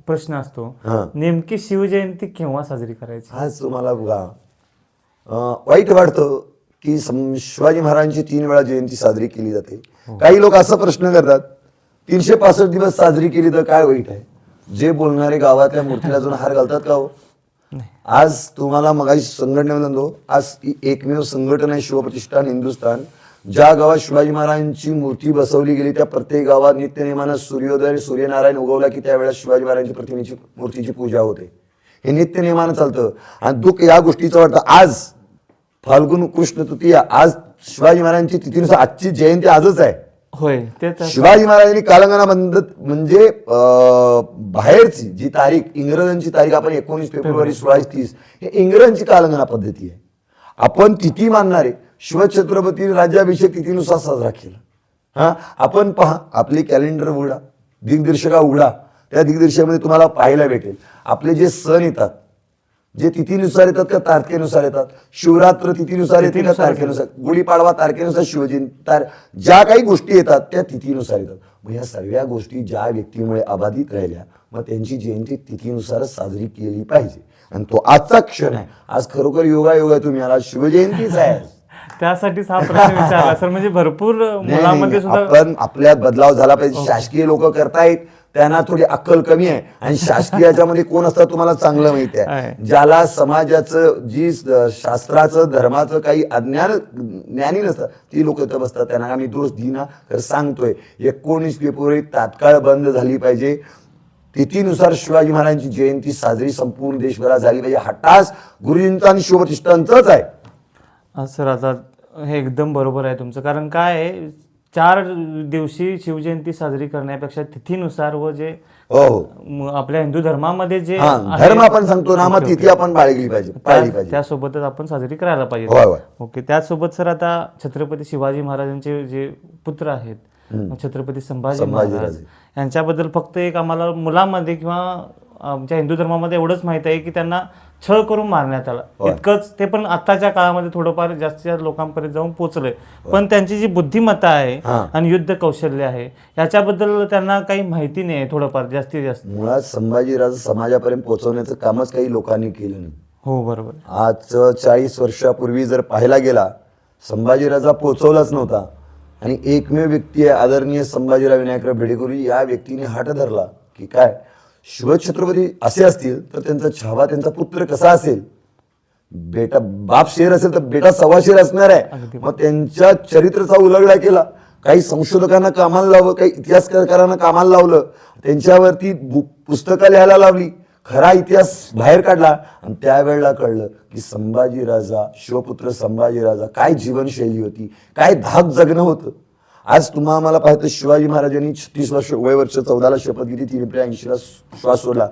[SPEAKER 2] प्रश्न असतो, नेमकी शिवजयंती केव्हा साजरी करायची?
[SPEAKER 1] आज तुम्हाला बघा वाईट वाटतं की शिवाजी महाराजांची 3 वेळा जयंती साजरी केली जाते. काही लोक असा प्रश्न करतात 365 दिवस साजरी केली तर काय वाईट आहे? जे बोलणारे गावातल्या मूर्तीला जाऊन हार घालतात का हो? आज तुम्हाला मगाशी संघटनेमध्ये आज एकमेव संघटना आहे शिवप्रतिष्ठान हिंदुस्थान. ज्या गावात शिवाजी महाराजांची मूर्ती बसवली गेली त्या प्रत्येक गावात नित्यनेमानं सूर्योदय सूर्यनारायण उगवला की त्यावेळेला शिवाजी महाराजांची प्रतिमेची मूर्तीची पूजा होते. हे नित्यनेमानं चालतं. आणि दुःख या गोष्टीचं वाटतं आज फाल्गुन कृष्ण तृतीया, आज शिवाजी महाराजांची तिथीनुसार आजची जयंती आजच आहे.
[SPEAKER 2] होय, तेच
[SPEAKER 1] शिवाजी महाराजांनी कालंगणाबंद म्हणजे बाहेरची जी तारीख, इंग्रजांची तारीख आपण 19 फेब्रुवारी 1630 हे इंग्रजांची कालंगणा पद्धती आहे. आपण तिथी मानणारे शिवछत्रपती राज्याभिषेक तिथीनुसार साजरा केला. आपण पहा आपली कॅलेंडर उघडा, दिग्दर्शिका उघडा, त्या दिग्दर्शकामध्ये तुम्हाला पाहायला भेटेल आपले जे सण येतात, जे तिथीनुसार येतात का तारखेनुसार येतात. शिवरात्र तिथीनुसार येते का तारखेनुसार, गुढीपाडवा तारखेनुसार, शिवजयंती ज्या काही गोष्टी येतात त्या तिथीनुसार येतात. मग या सर्व गोष्टी ज्या व्यक्तीमुळे अबाधित राहिल्या, मग त्यांची जयंती तिथीनुसारच साजरी केली पाहिजे. आणि तो आजचा क्षण आहे. आज खरोखर योगा तुम्ही आला, शिवजयंतीच आहे.
[SPEAKER 2] त्यासाठीच हा प्रश्न विचारला सर. म्हणजे भरपूर मुलांमध्ये सुद्धा
[SPEAKER 1] आपण आपल्यात बदलाव झाला पाहिजे. शासकीय लोक करतायत, त्यांना थोडी अक्कल कमी आहे. आणि शासकीयाच्या मध्ये कोण असतं तुम्हाला चांगलं माहिती आहे. ज्याला समाजाचं जी शास्त्राचं धर्माचं काही ज्ञानी नसतं, ती लोक इथं बसतात. त्यांना आम्ही दोष दिना तर सांगतोय 19 फेब्रुवारी तात्काळ बंद झाली पाहिजे. तिथीनुसार शिवाजी महाराजांची जयंती साजरी संपूर्ण देशभरात झाली पाहिजे. हा टास गुरुजींचा आणि शिवप्रतिष्ठानचाच आहे.
[SPEAKER 2] सर आता हे एकदम बरोबर आहे तुमचं. कारण काय आहे, 4 दिवशी शिवजयंती साजरी करण्यापेक्षा तिथीनुसार व जे आपल्या हिंदू धर्मामध्ये जे
[SPEAKER 1] धर्म आपण सांगतो ना, मग तिथी आपण पाळली पाहिजे,
[SPEAKER 2] त्यासोबतच आपण साजरी करायला पाहिजे. ओके. त्याचसोबत सर आता छत्रपती शिवाजी महाराजांचे जे पुत्र आहेत, छत्रपती संभाजी महाराज, यांच्याबद्दल फक्त एक आम्हाला मुलांमध्ये किंवा आमच्या हिंदू धर्मामध्ये एवढंच माहित आहे की त्यांना छळ करून मारण्यात आला, इतकंच. ते पण आताच्या काळामध्ये थोडंफार जास्तीत जास्त लोकांपर्यंत जाऊन पोहोचलंय. पण त्यांची जी बुद्धिमत्ता आहे आणि युद्ध कौशल्य आहे, याच्याबद्दल त्यांना काही माहिती नाही आहे थोडंफार जास्तीत जास्त.
[SPEAKER 1] मुळात संभाजीराज समाजापर्यंत पोहोचवण्याचं कामच काही लोकांनी केलं नाही.
[SPEAKER 2] हो बरोबर.
[SPEAKER 1] आज 40 वर्षापूर्वी जर पाहायला गेला, संभाजीराजा पोहोचवलाच नव्हता. आणि एकमेव व्यक्ती आहे आदरणीय संभाजीराव विनायकराव भेडेकरी, या व्यक्तीने हात धरला की काय शिवछत्रपती असे असतील तर त्यांचा छावा, त्यांचा पुत्र कसा असेल. बेटा बाप शेर असेल तर बेटा 1.25 शेर असणार आहे. मग त्यांच्या चरित्राचा उलगडा केला. काही संशोधकांना कामाला लावलं, काही इतिहासकारांना कामाला लावलं, त्यांच्यावरती पुस्तकं लिहायला लावली, खरा इतिहास बाहेर काढला. आणि त्यावेळेला कळलं की संभाजीराजा, शिवपुत्र संभाजीराजा काय जीवनशैली होती, काय धाक जगणं होतं. आज तुम्हाला मला पाहतो, शिवाजी महाराजांनी 36 वर्ष वय 14ला शपथ घेतली, 3 एप्रिल 80ला श्वास सोडला.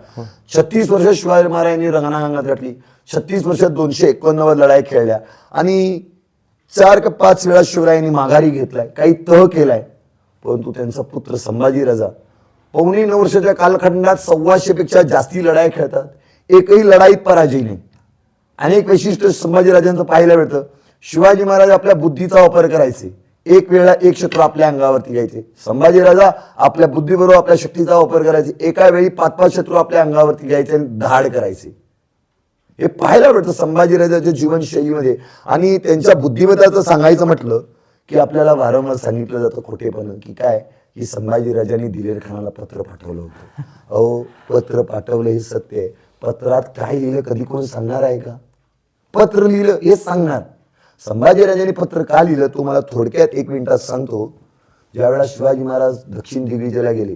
[SPEAKER 1] 36 वर्ष शिवाजी महाराजांनी रंगणांगणात घातली. 36 वर्षात 289 लढाई खेळल्या आणि 4 का 5 वेळा शिवरायांनी माघारी घेतलाय, काही तह केलाय. परंतु त्यांचा पुत्र संभाजीराजा 9.25 वर्षाच्या कालखंडात 125 पेक्षा जास्ती लढाई खेळतात, एकही लढाईत पराजय नाही. अनेक वैशिष्ट्य संभाजीराजांचं पाहायला मिळतं. शिवाजी महाराज आपल्या बुद्धीचा वापर करायचे, एक वेळा एक शत्रू आपल्या अंगावरती घ्यायचे. संभाजीराजा आपल्या बुद्धीबरोबर आपल्या शक्तीचा वापर करायचे, एका वेळी 5-5 शत्रू आपल्या अंगावरती घ्यायचे आणि धाड करायचे. हे पाहायला मिळतं संभाजीराजाच्या जीवनशैलीमध्ये. आणि त्यांच्या बुद्धिमत्ताचं सांगायचं म्हटलं की आपल्याला वारंवार सांगितलं जातं खोटेपण की काय, की संभाजीराजांनी दिलेर खानाला पत्र पाठवलं होतं. अहो, पत्र पाठवलं हे सत्य आहे. पत्रात काय लिहिलं कधी कोण सांगणार आहे का? पत्र लिहिलं हे सांगणार. संभाजीराजांनी पत्र का लिहिलं तो मला थोडक्यात 1 मिनिटात सांगतो. ज्यावेळेला शिवाजी महाराज दक्षिण दिग्विजयला गेले,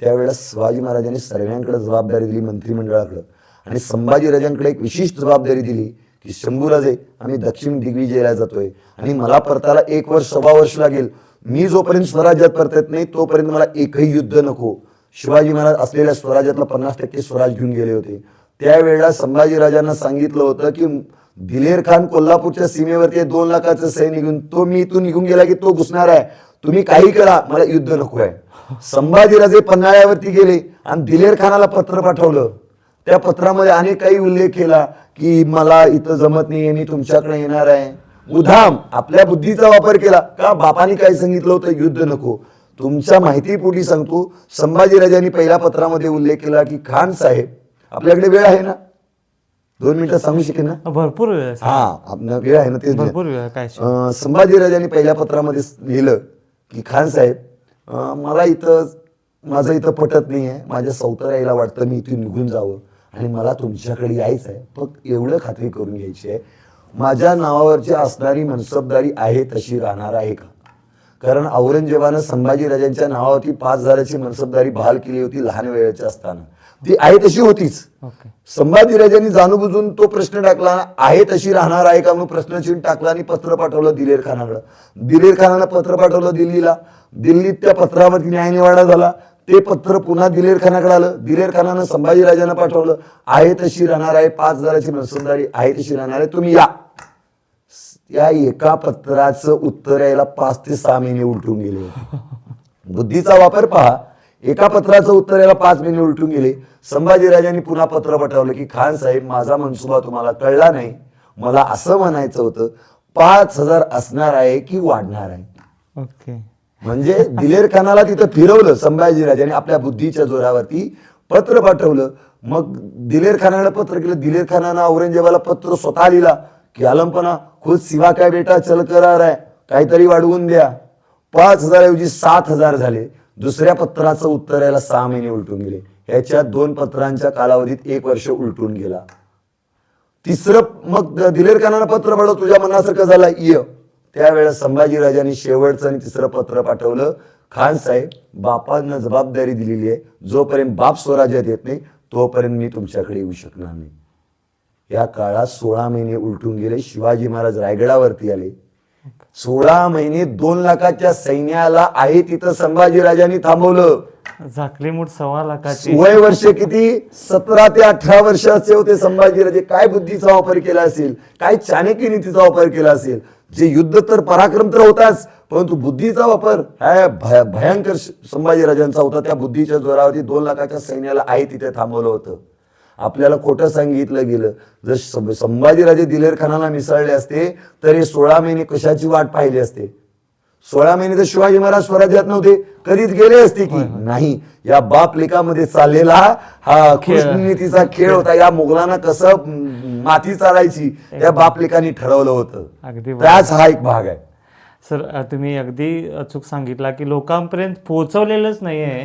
[SPEAKER 1] त्यावेळेला शिवाजी महाराजांनी सर्वांकडे जबाबदारी दिली, मंत्रिमंडळाकडे. आणि संभाजीराजांकडे एक विशिष्ट जबाबदारी दिली की शंभूराजे, आम्ही दक्षिण दिग्विजयला जातोय आणि मला परताला 1 वर्ष 1.25 वर्ष लागेल. मी जोपर्यंत स्वराज्यात परतत नाही तोपर्यंत मला एकही युद्ध नको. शिवाजी महाराज असलेल्या स्वराज्यातला 50% स्वराज घेऊन गेले होते. त्यावेळेला संभाजीराजांना सांगितलं होतं की दिलेर खान कोल्हापूरच्या सीमेवरती 2 लाखाचं सैन्य घेऊन, तो मी इथून निघून गेला की तो घुसणार आहे, तुम्ही काही करा, मला युद्ध नको आहे. संभाजीराजे पन्हाळ्यावरती गेले आणि दिलेर खानाला पत्र पाठवलं. त्या पत्रामध्ये अनेक काही उल्लेख केला की मला इथं जमत नाहीये, मी तुमच्याकडे येणार आहे. मुद्दाम आपल्या बुद्धीचा वापर केला का? बापाने काय सांगितलं होतं, युद्ध नको. तुमच्या माहितीपोटी सांगतो, संभाजीराजांनी पहिल्या पत्रामध्ये उल्लेख केला की खान साहेब, आपल्याकडे वेळ आहे ना, 2 मिनिटं सांगू शकेन ना?
[SPEAKER 2] भरपूर वेळ आहे.
[SPEAKER 1] हा, वेळ आहे ना, ते
[SPEAKER 2] भरपूर वेळ काय.
[SPEAKER 1] संभाजीराजांनी पहिल्या पत्रामध्ये लिहिलं की खान साहेब, मला इथं माझं इथं पटत नाही आहे, माझ्या सौतराईला वाटतं मी इथून निघून जावं आणि मला तुमच्याकडे यायचं आहे. फक्त एवढं खात्री करून घ्यायची आहे, माझ्या नावावरची असणारी मनसबदारी आहे तशी राहणार आहे का? कारण औरंगजेबानं संभाजीराजांच्या नावावरती 5,000ची मनसबदारी बहाल केली होती लहान वेळेच्या असताना, ती आहे तशी होतीच. संभाजीराजांनी जाणूनबुजून तो प्रश्न टाकला, आहे तशी राहणार आहे का म्हणून प्रश्नचिन्ह टाकला आणि पत्र पाठवलं दिलेर खानाकडे. दिलेर खानानं पत्र पाठवलं दिल्लीला. दिल्लीत त्या पत्रावरती न्यायनिवाडा झाला. ते पत्र पुन्हा दिलेर खानाकडे आलं. दिलेर खानानं संभाजीराजांना पाठवलं, आहे तशी राहणार आहे, 5,000ची मनसबदारी आहे तशी राहणार आहे, तुम्ही या. या एका पत्राचं उत्तर यायला 5 ते 6 महिने उलटून गेले. बुद्धीचा वापर पहा. एका पत्राचं उत्तर याला 5 महिने उलटून गेले. संभाजीराजांनी पुन्हा पत्र पाठवलं की खान साहेब, माझा मनसुबा तुम्हाला कळला नाही. मला असं म्हणायचं होतं, 5,000 असणार आहे की वाढणार आहे.
[SPEAKER 2] ओके.
[SPEAKER 1] म्हणजे दिलेर खानाला तिथं फिरवलं संभाजीराजांनी, आपल्या बुद्धीच्या जोरावरती पत्र पाठवलं. मग दिलेर खानाला पत्र केलं. दिलेर खानानं औरंगजेबाला पत्र स्वतः लिहिला की आलमपणा, खुद सिवा काय बेटा चल करार आहे, काहीतरी वाढवून द्या. 5,000 ऐवजी 7,000 झाले. दुसऱ्या पत्राचं उत्तर यायला 6 महिने उलटून गेले. ह्याच्या 2 पत्रांच्या कालावधीत 1 वर्ष उलटून गेला. तिसरं मग दिलेर खानाला पत्र पाठव, तुझ्या मनासारखं झाला ये. त्यावेळेस संभाजीराजांनी शेवटचं आणि तिसरं पत्र पाठवलं, खान साहेब, बापांना जबाबदारी दिलेली आहे, जोपर्यंत बाप स्वराज्यात येत नाही तोपर्यंत मी तुमच्याकडे येऊ शकणार नाही. या काळात 16 महिने उलटून गेले. शिवाजी महाराज रायगडावरती आले. 16 महिने 2 लाखाच्या सैन्याला आहे तिथं संभाजीराजांनी थांबवलं.
[SPEAKER 2] झाकली मूठ 1.25 लाखाची.
[SPEAKER 1] वय वर्ष किती? 17 ते 18 वर्षाचे होते संभाजीराजे. काय बुद्धीचा वापर केला असेल, काय चाणक्य नीतीचा वापर केला असेल. जे युद्ध तर पराक्रम तर होताच, परंतु बुद्धीचा वापर हा भयंकर संभाजीराजांचा होता. त्या बुद्धीच्या जोरावरती 2 लाखाच्या सैन्याला आहे तिथे थांबवलं होतं. आपल्याला खोटं सांगितलं गेलं. जर संभाजीराजे दिलेर खानाला मिसळले असते तर हे 16 महिने कशाची वाट पाहिली असते. 16 महिने तर शिवाजी महाराज स्वराज्यात नव्हते, कधीच गेले असते की नाही. या बाप लेकामध्ये चाललेला हा कृष्णनीतीचा खेळ होता. या मुघलांना कसं माती चालायची त्या बाप लेकांनी ठरवलं होतं.
[SPEAKER 2] अगदी
[SPEAKER 1] त्याच हा एक भाग आहे.
[SPEAKER 2] सर, तुम्ही अगदी अचूक सांगितला की लोकांपर्यंत पोहोचवलेलंच नाहीये.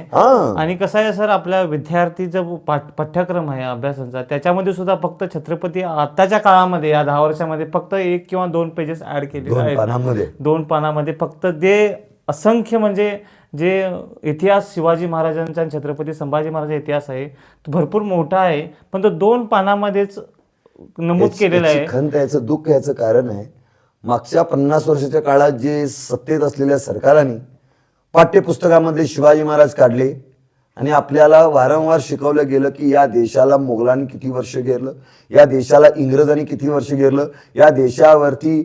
[SPEAKER 2] आणि कसं आहे सर, आपल्या विद्यार्थीचं पाठ्यक्रम आहे अभ्यासाचा, त्याच्यामध्ये सुद्धा फक्त छत्रपती आताच्या काळामध्ये या 10 वर्षामध्ये फक्त 1 किंवा 2 पेजेस ऍड केलेले आहेत. 2 पानामध्ये फक्त जे असंख्य म्हणजे जे इतिहास शिवाजी महाराजांचा आणि छत्रपती संभाजी महाराजांचा इतिहास आहे तो भरपूर मोठा आहे, पण तो 2 पानामध्येच नमूद केलेलं आहे.
[SPEAKER 1] खंत याचं दुःख याचं कारण आहे, मागच्या 50 वर्षाच्या काळात जे सत्तेत असलेल्या सरकारांनी पाठ्यपुस्तकामध्ये शिवाजी महाराज काढले आणि आपल्याला वारंवार शिकवलं गेलं की या देशाला मोगलांनी किती वर्ष घेरलं, या देशाला इंग्रजांनी किती वर्ष घेरलं, या देशावरती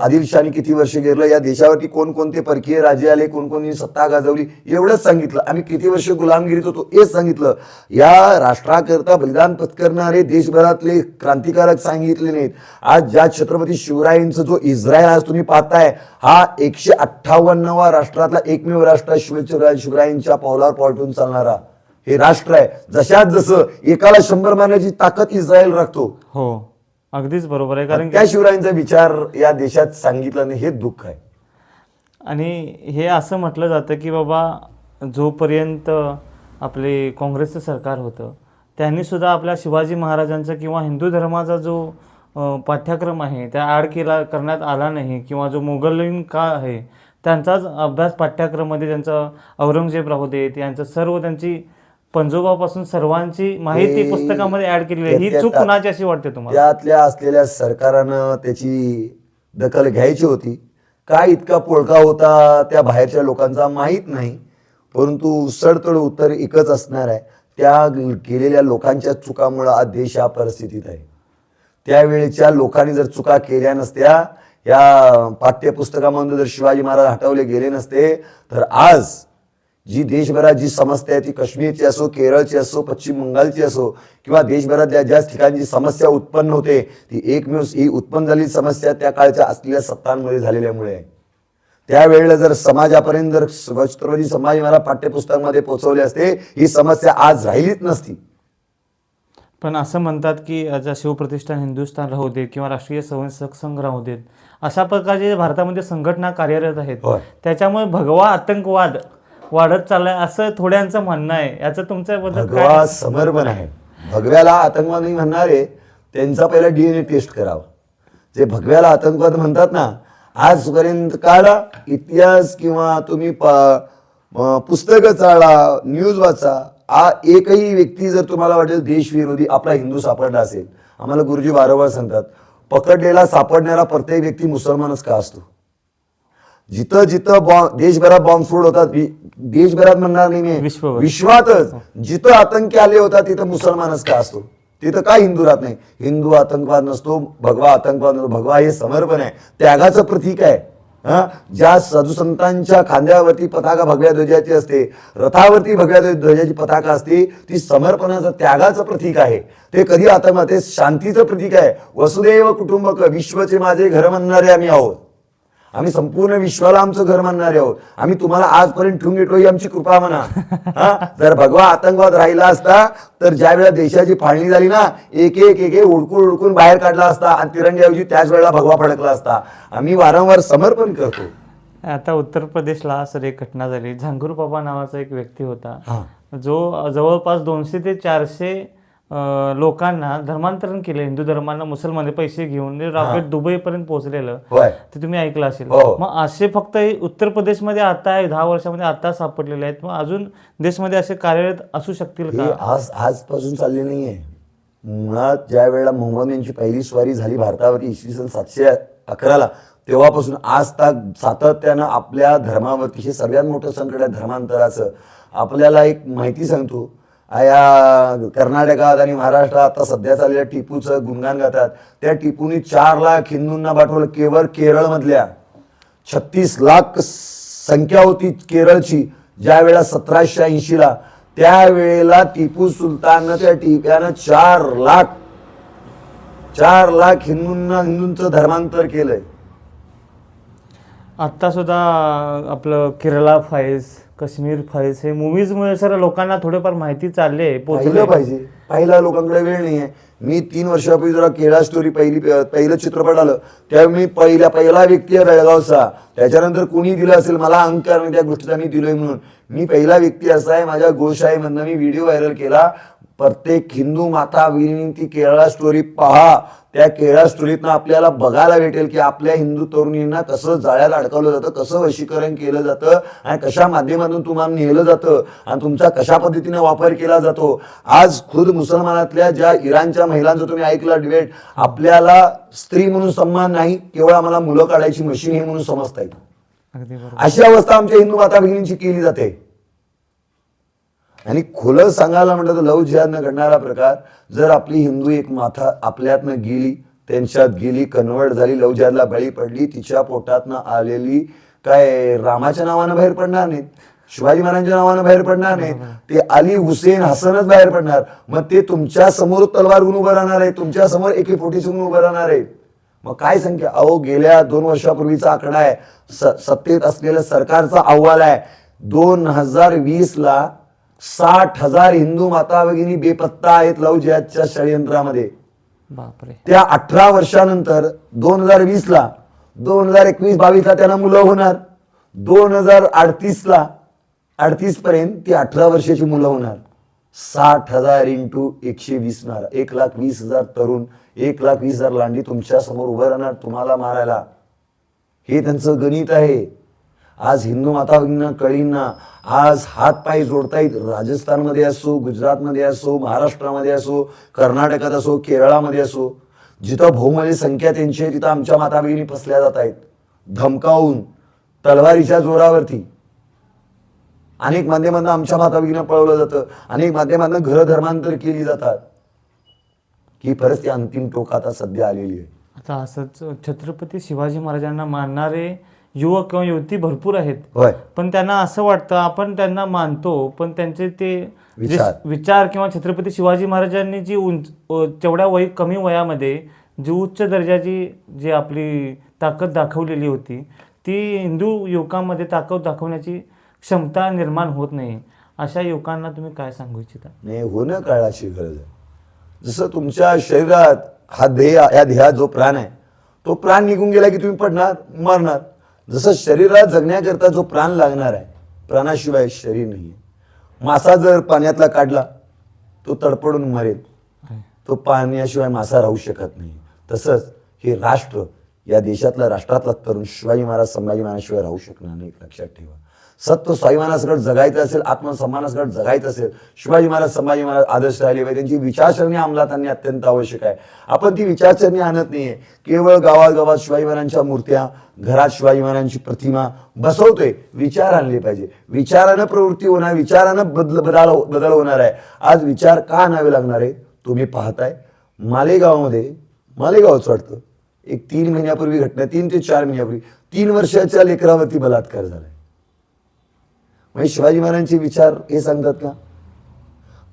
[SPEAKER 1] आदिलशाही किती वर्ष घेरलं, या देशावरती कोणकोणते परकीय राजे आले, कोणकोणती सत्ता गाजवली, एवढंच सांगितलं. आम्ही किती वर्ष गुलामगिरीत होतो हेच सांगितलं. या राष्ट्राकरता बलिदान पत्करणारे देशभरातले क्रांतिकारक सांगितले नाहीत. आज ज्या छत्रपती शिवरायांचा जो इस्रायल आज तुम्ही पाहताय, हा 158वा राष्ट्रातला एकमेव राष्ट्र शिवरायांच्या पावलावर पालटून चालणारा हे राष्ट्र आहे. जशात जसं एकाला 100 मारण्याची ताकद इस्रायल राखतो.
[SPEAKER 2] हो, अगदीच बरोबर आहे. कारण
[SPEAKER 1] त्या शिवरायांचा विचार या देशात सांगितला नाही, हे दुःख आहे.
[SPEAKER 2] आणि हे असं म्हटलं जातं की बाबा जोपर्यंत आपले काँग्रेसचं सरकार होतं त्यांनी सुद्धा आपल्या शिवाजी महाराजांचा किंवा हिंदू धर्माचा जो पाठ्यक्रम आहे त्या करण्यात आला नाही, किंवा जो मोगलीन काळ आहे त्यांचाच अभ्यास पाठ्यक्रमामध्ये त्यांचा औरंगजेब राहू देत यांचं सर्व त्यांची पंजोबापासून सर्वांची माहिती पुस्तकामध्ये ऍड केलेली आहे. ही चूक कुणाची अशी वाटते तुम्हाला?
[SPEAKER 1] त्यातल्या असलेल्या सरकारानं त्याची दखल घ्यायची होती. काय इतका पोळका होता त्या बाहेरच्या लोकांचा माहीत नाही, परंतु सडतड उत्तर एकच असणार आहे, त्या केलेल्या लोकांच्या चुकामुळे आज देश या परिस्थितीत आहे. त्यावेळेच्या लोकांनी जर चुका केल्या नसत्या, या पाठ्यपुस्तकामधून जर शिवाजी महाराज हटवले गेले नसते, तर आज जी देशभरात जी समस्या आहे ती काश्मीरची असो, केरळची असो, पश्चिम बंगालची असो, किंवा देशभरात ज्या ठिकाणी जी समस्या उत्पन्न होते ती एकमेव ही उत्पन्न झालेली समस्या त्या काळच्या असलेल्या सत्तांमध्ये झालेल्यामुळे आहे. त्यावेळेला जर समाजापर्यंत जर छत्रपती संभाजी महाराज पाठ्यपुस्तकामध्ये पोहोचवले असते, ही समस्या आज राहिलीच नसती.
[SPEAKER 2] पण असं म्हणतात की आज शिवप्रतिष्ठान हिंदुस्थान राहू देत किंवा राष्ट्रीय स्वयंसेवक संघ राहू देत, अशा प्रकारचे भारतामध्ये संघटना कार्यरत आहेत, त्याच्यामुळे भगवा आतंकवाद वाढत चाललाय असं थोड्यांचं म्हणणं आहे. याचं तुमच्याबद्दल
[SPEAKER 1] भगवा समर्पण आहे. भगव्याला आतंकवाद नाही म्हणणारे त्यांचा पहिला DNA टेस्ट करावा. जे भगव्याला आतंकवाद म्हणतात ना, आजपर्यंत काढा इतिहास किंवा तुम्ही पुस्तकं चाळा, न्यूज वाचा, एकही व्यक्ती जर तुम्हाला वाटेल देशविरोधी आपला हिंदू सापडला असेल, आम्हाला गुरुजी वारंवार सांगतात, पकडलेला सापडणारा प्रत्येक व्यक्ती मुसलमानच का असतो? जिथं जिथं देशभरात बॉम्बस्फोट होतात, देशभरात म्हणणार नाही मी, विश्वातच जिथं आतंकी आले होतात तिथं मुसलमानच का असतो? तिथं काय हिंदू राहत नाही? हिंदू आतंकवाद नसतो, भगवा आतंकवाद नसतो. भगवा हे समर्पण आहे, त्यागाचं प्रतीक आहे. ज्या साधू संतांच्या खांद्यावरती पताका भगव्या ध्वजाची असते, रथावरती भगव्या ध्वजाची पताका असते, ती समर्पणाचं त्यागाचं प्रतीक आहे. ते कधी आता ते शांतीचं प्रतीक आहे. वसुदैव कुटुंबक, विश्वचे माझे घर म्हणणारे आम्ही आहोत. आम्ही संपूर्ण विश्वाला आमचं घर मानणारे आहोत. आम्ही तुम्हाला आजपर्यंत ठेवून घेतो ही आमची कृपा म्हणा. जर भगवा आतंकवाद राहिला असता तर ज्या वेळेला देशाची फाळणी झाली ना, एक एक उडकून बाहेर काढला असता आणि तिरंग्याऐवजी त्याच वेळेला भगवा फडकला असता. आम्ही वारंवार समर्पण करतो.
[SPEAKER 2] आता उत्तर प्रदेशला सर एक घटना झाली. झांगुर बाबा नावाचा एक व्यक्ती होता, जो जवळपास 200 ते 400 लोकांना धर्मांतरण केले. हिंदू धर्मांना मुसलमान पैसे घेऊन रॉकेट दुबईपर्यंत पोहोचलेलं ते तुम्ही ऐकलं असेल. मग असे फक्त उत्तर प्रदेशमध्ये आता 10 वर्षामध्ये आता सापडलेले आहेत. मग अजून देशमध्ये असे कार्यरत असू शकतील का?
[SPEAKER 1] आजपासून चालले नाहीये. मुळात ज्या वेळेला मोहम्मद यांची पहिली स्वारी झाली भारतावरती इसवी 711ला, तेव्हापासून आज तक सातत्यानं आपल्या धर्मावरती हे सर्वात मोठं संकट आहे धर्मांतराचं. आपल्याला एक माहिती सांगतो, या कर्नाटकात आणि महाराष्ट्रात आता सध्या चाललेल्या टिपूचं गुणगान गातात. त्या टिपूने 4 लाख हिंदूंना पाठवलं. केवळ केरळमधल्या 36 लाख संख्या होती केरळची ज्या वेळेला 1780ला. त्यावेळेला टिपू सुलताननं त्या टिप्यानं 4 लाख हिंदूंचं धर्मांतर केलंय.
[SPEAKER 2] आत्ता सुद्धा आपलं केरला फाईल्स, काश्मीर फाईल्स हे मूवीजमुळे सर लोकांना थोडंफार माहिती चालली आहे,
[SPEAKER 1] पाहिलं पाहिजे. पाहिला लोकांकडे वेळ नाही आहे. मी 3 वर्षापूर्वी जरा केरळा स्टोरी पहिलं चित्रपट आलं त्यावेळी मी पहिला व्यक्ती आहे बेळगावचा. त्याच्यानंतर कुणी दिलं असेल मला अहंकार नाही त्या गोष्टीचा मी दिलोय म्हणून. मी पहिला व्यक्ती असा आहे, माझ्या गोशाळेमधनं मी व्हिडिओ व्हायरल केला. प्रत्येक हिंदू माता भगिनी ती केरळा स्टोरी पहा. त्या केरळा स्टोरीतनं आपल्याला बघायला भेटेल की आपल्या हिंदू तरुणींना कसं जाळ्यात अडकवलं जातं, कसं वशीकरण केलं जातं आणि कशा माध्यमातून तुम्हाला नेलं जातं आणि तुमचा कशा पद्धतीने वापर केला जातो. आज खुद मुसलमानातल्या ज्या इराणच्या महिलांचं तुम्ही ऐकला डिबेट, आपल्याला स्त्री म्हणून सन्मान नाही, केवळ आम्हाला मुलं काढायची मशीन हे म्हणून समजता येतं. अशी अवस्था आमच्या हिंदू माता भगिनींची केली जाते. आणि खुलं सांगायला म्हटलं तर लव जिहादनं घडणारा प्रकार, जर आपली हिंदू एक माता आपल्यातनं गेली, त्यांच्यात गेली, कन्वर्ट झाली, लव जिहादला बळी पडली, तिच्या पोटातनं आलेली काय रामाच्या नावानं बाहेर पडणार नाहीत, शिवाजी महाराजांच्या नावानं बाहेर पडणार नाहीत, ते अली हुसेन हसनच बाहेर पडणार. मग ते तुमच्या समोर तलवार घेऊन उभं राहणार आहे, तुमच्या समोर AK-47 घेऊन उभं राहणार आहे. मग काय संख्या. अहो गेल्या 2 वर्षापूर्वीचा आकडा आहे, सत्तेत असलेल्या सरकारचा अहवाल आहे. 2020ला 60,000 हिंदू माता भगिनी बेपत्ता आहेत लव जिहादच्या षडयंत्रामध्ये.
[SPEAKER 2] बापरे.
[SPEAKER 1] त्या 18 वर्षानंतर 2020ला 2021-22ला त्यांना मुलं होणार. 2038 पर्यंत ती 18 वर्षाची मुलं होणार. 60,000 × 120 मारा, 1,20,000 तरुण, 1,20,000 लांडी तुमच्या समोर उभं राहणार तुम्हाला मारायला. हे त्यांचं गणित आहे. आज हिंदू माता भगिनींना कळींना आज हात पाय जोडतायत. राजस्थानमध्ये असो, गुजरातमध्ये असो, महाराष्ट्रामध्ये असो, कर्नाटकात असो, केरळामध्ये असो, जिथं बहुमली संख्या त्यांची आहे तिथं आमच्या माता भगिनी फसल्या जात आहेत, धमकावून, तलवारीच्या जोरावरती. अनेक माध्यमांना आमच्या माता भगिनींना पळवलं जातं, अनेक माध्यमांना घर धर्मांतर केली जातात. ही परिस्थिती अंतिम टोकात सध्या आलेली आहे.
[SPEAKER 2] आता असंच छत्रपती शिवाजी महाराजांना मानणारे युवक किंवा युवती भरपूर आहेत. पण त्यांना असं वाटतं आपण त्यांना मानतो, पण त्यांचे ते विचार किंवा छत्रपती शिवाजी महाराजांनी जी तेवढ्या कमी वयामध्ये जी उच्च दर्जाची जी आपली ताकद दाखवलेली होती, ती हिंदू युवकांमध्ये ताकद दाखवण्याची क्षमता निर्माण होत नाही. अशा युवकांना तुम्ही काय सांगू इच्छिता?
[SPEAKER 1] नाही, होणं काळाची गरज आहे. जसं तुमच्या शरीरात हा या देहात जो प्राण आहे, तो प्राण निघून गेला की तुम्ही पडणार, मरणार. जसं शरीरात जगण्याकरता जो प्राण लागणार आहे, प्राणाशिवाय शरीर नाही. मासा जर पाण्यातला काढला तो तडपडून मरेल, तो पाण्याशिवाय मासा राहू शकत नाही. तसंच हे राष्ट्र, या देशातला राष्ट्रातला तरुण शिवाजी महाराज संभाजी महाराजांशिवाय राहू शकणार नाही. लक्षात ठेवा. सत्व स्वाभिमानासकट जगायचं असेल, आत्मसन्मानासकट जगायचं असेल, शिवाजी महाराज संभाजी महाराज आदर्श राहिले पाहिजे. त्यांची विचारसरणी अंमलात आणणे अत्यंत आवश्यक आहे. आपण ती विचारसरणी आणत नाहीये. केवळ गावागावात शिवाजी महाराजांच्या मूर्त्या, घरात शिवाजी महाराजांची प्रतिमा बसवतोय. विचार आणले पाहिजे. विचारानं प्रवृत्ती होणार, विचारानं बदल होणार आहे. आज विचार का आणावे लागणार आहे? तुम्ही पाहताय मालेगावचं वाटतं एक 3 महिन्यापूर्वी घटना, 3 ते 4 महिन्यापूर्वी 3 वर्षाच्या लेकरावरती बलात्कार झालाय. म्हणजे शिवाजी महाराजांचे विचार हे सांगतात का?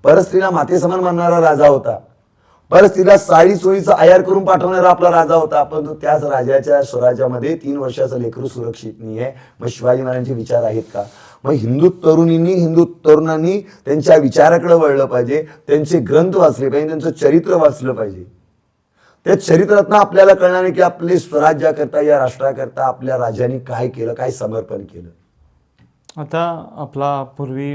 [SPEAKER 1] परस्त्रीला मातेसमान मानणारा राजा होता, परस्त्रीला साडी चोळीचा आयार करून पाठवणारा आपला राजा होता, पण तो त्याच राजाच्या स्वराज्यामध्ये 3 वर्षाचं लेकरू सुरक्षित नाही आहे. मग शिवाजी महाराजांचे विचार आहेत का? मग हिंदू तरुणींनी, हिंदू तरुणांनी त्यांच्या विचाराकडे वळलं पाहिजे, त्यांचे ग्रंथ वाचले पाहिजे, त्यांचं चरित्र वाचलं पाहिजे. त्या चरित्रातनं आपल्याला कळणार आहे की आपले स्वराज्याकरता, या राष्ट्राकरता आपल्या राजांनी काय केलं, काय समर्पण केलं.
[SPEAKER 2] आता आपला पूर्वी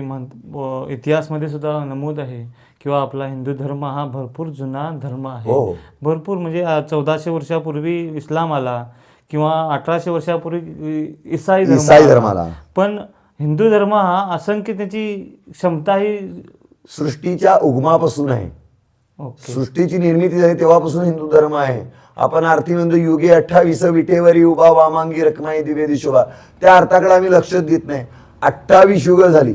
[SPEAKER 2] इतिहासमध्ये सुद्धा नमूद आहे किंवा आपला हिंदू धर्म हा भरपूर जुना धर्म आहे.
[SPEAKER 1] हो.
[SPEAKER 2] भरपूर म्हणजे 1400 वर्षापूर्वी इस्लाम आला किंवा 1800 वर्षापूर्वी ईसाई
[SPEAKER 1] धर्म आला.
[SPEAKER 2] पण हिंदू धर्म हा असंख्य त्याची क्षमता ही
[SPEAKER 1] सृष्टीच्या उगमापासून आहे.
[SPEAKER 2] ओके.
[SPEAKER 1] सृष्टीची निर्मिती झाली तेव्हापासून हिंदू धर्म आहे. आपण आरती म्हणतो युगे 28 विटेवरी उभा वामांगी रखमाई दिवे दिशोभा. त्या अर्थाकडे आम्ही लक्ष देत नाही. 28 युग झाली,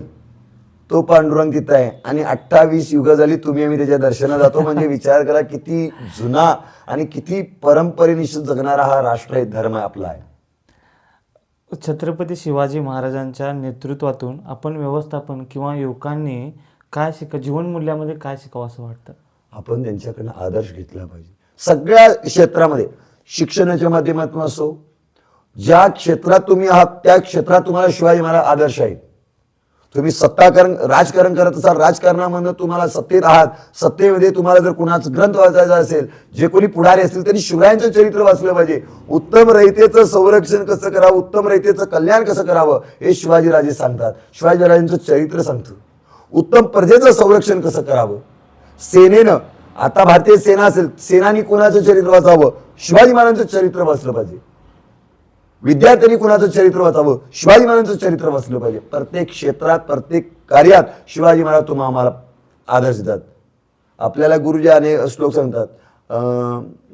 [SPEAKER 1] तो पांडुरंग तिथं आहे, आणि 28 युग झाली तुम्ही आम्ही त्याच्या दर्शनाला जातो. म्हणजे विचार करा किती जुना आणि किती परंपरेनिशी जगणारा हा राष्ट्र आहे, धर्म आपला आहे.
[SPEAKER 2] छत्रपती शिवाजी महाराजांच्या नेतृत्वातून आपण व्यवस्थापन किंवा युवकांनी काय जीवनमूल्यामध्ये काय शिकावं असं वाटतं?
[SPEAKER 1] आपण त्यांच्याकडनं आदर्श घेतला पाहिजे. सगळ्या क्षेत्रामध्ये, शिक्षणाच्या माध्यमातून असो, ज्या क्षेत्रात तुम्ही आहात त्या क्षेत्रात तुम्हाला शिवाजी महाराज आदर्श आहेत. तुम्ही राजकारण करत असाल, राजकारणामधून तुम्हाला सत्तेत आहात, सत्तेमध्ये तुम्हाला जर कुणाचं ग्रंथ वाचायचा असेल, जे कोणी पुढारी असतील त्यांनी शिवरायांचं चरित्र वाचलं पाहिजे. उत्तम रयतेचं संरक्षण कसं करावं, उत्तम रयतेचं कल्याण कसं करावं हे शिवाजीराजे सांगतात. शिवाजीराजांचं चरित्र सांगतं. उत्तम प्रजेचं संरक्षण कसं करावं, सेनेनं, आता भारतीय सेना असेल, सेनानी कोणाचं चरित्र वाचावं, शिवाजी महाराजांचं चरित्र वाचलं पाहिजे. विद्यार्थ्यांनी कुणाचं चरित्र वाचावं, शिवाजी महाराजांचं चरित्र वाचलं पाहिजे. प्रत्येक क्षेत्रात, प्रत्येक कार्यात शिवाजी महाराज तुम्हाला आम्हाला आदर्श देतात. आपल्याला गुरुजी अनेक श्लोक सांगतात,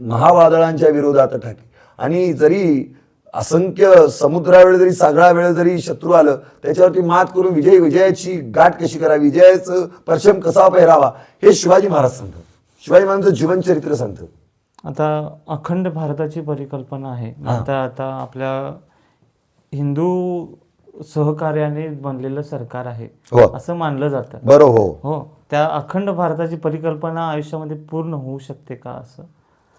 [SPEAKER 1] महावादळांच्या विरोधात ठाके. आणि जरी असंख्य समुद्रावेळ जरी, सागरावेळ जरी शत्रू आलं, त्याच्यावरती मात करून विजयाची गाठ कशी करावी, विजयाचं परचम कसा पेहरावा हे शिवाजी महाराज सांगतात. शिवाजी महाराजांचं जीवनचरित्र सांगतं.
[SPEAKER 2] आता अखंड भारताची परिकल्पना आहे. आता आपल्या हिंदू सहकार्याने बनलेलं सरकार आहे असं मानलं जातं.
[SPEAKER 1] बरोबर.
[SPEAKER 2] हो, त्या अखंड भारताची परिकल्पना आयुष्यामध्ये पूर्ण होऊ शकते का? असं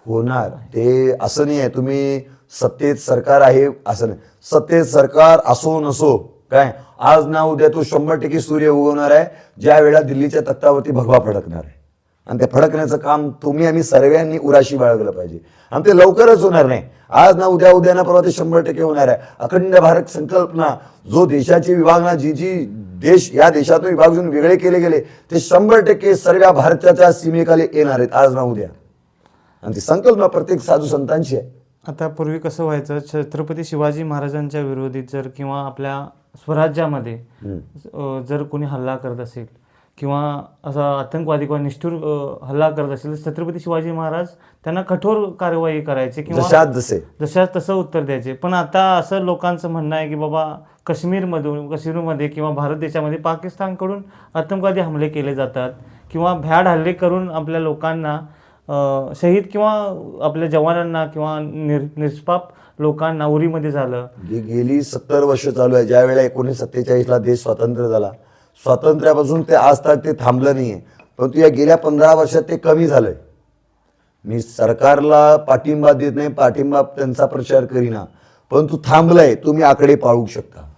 [SPEAKER 1] होणार. ते असं नाही आहे तुम्ही सत्तेत सरकार आहे असं नाही. सत्तेत सरकार असो नसो काय, आज ना उद्या तो 100% सूर्य उगवणार आहे, ज्या वेळा दिल्लीच्या तख्तावरती भगवा फडकणार आहे. आणि ते फडकण्याचं काम तुम्ही आम्ही सर्वांनी उराशी बाळगलं पाहिजे. आणि ते लवकरच होणार नाही. आज ना उद्या ना परवा ते 100% होणार आहे. अखंड भारत संकल्पना, जो देशाची विभागना, जी देश या देशातून विभागून वेगळे केले गेले, ते 100% सर्व भारताच्या सीमेखाली येणार आहेत आज ना उद्या. आणि ती संकल्पना प्रत्येक साधू संतांची आहे.
[SPEAKER 2] आता पूर्वी कसं व्हायचं, छत्रपती शिवाजी महाराजांच्या विरोधात जर किंवा आपल्या स्वराज्यामध्ये जर कोणी हल्ला करत असेल किंवा असा आतंकवादी किंवा निष्ठुर हल्ला करत असेल तर छत्रपती शिवाजी महाराज त्यांना कठोर कारवाई करायचे किंवा जशाच तसं उत्तर द्यायचे. पण आता असं लोकांचं म्हणणं आहे की बाबा काश्मीरमध्ये किंवा भारत देशामध्ये पाकिस्तानकडून आतंकवादी हमले केले जातात किंवा भ्याड हल्ले करून आपल्या लोकांना शहीद किंवा आपल्या जवानांना किंवा निष्पाप लोकांना उरीमध्ये झालं.
[SPEAKER 1] गेली 70 वर्ष चालू आहे. ज्या वेळेला 1947ला देश स्वतंत्र झाला, स्वातंत्र्यापासून ते आज तक ते थांबलं नाहीये. परंतु या गेल्या 15 वर्षात ते कमी झालंय. मी सरकारला पाठिंबा देत नाही, पाठिंबा त्यांचा प्रचार करीना, परंतु थांबलंय. तुम्ही आकडे पाहू शकता.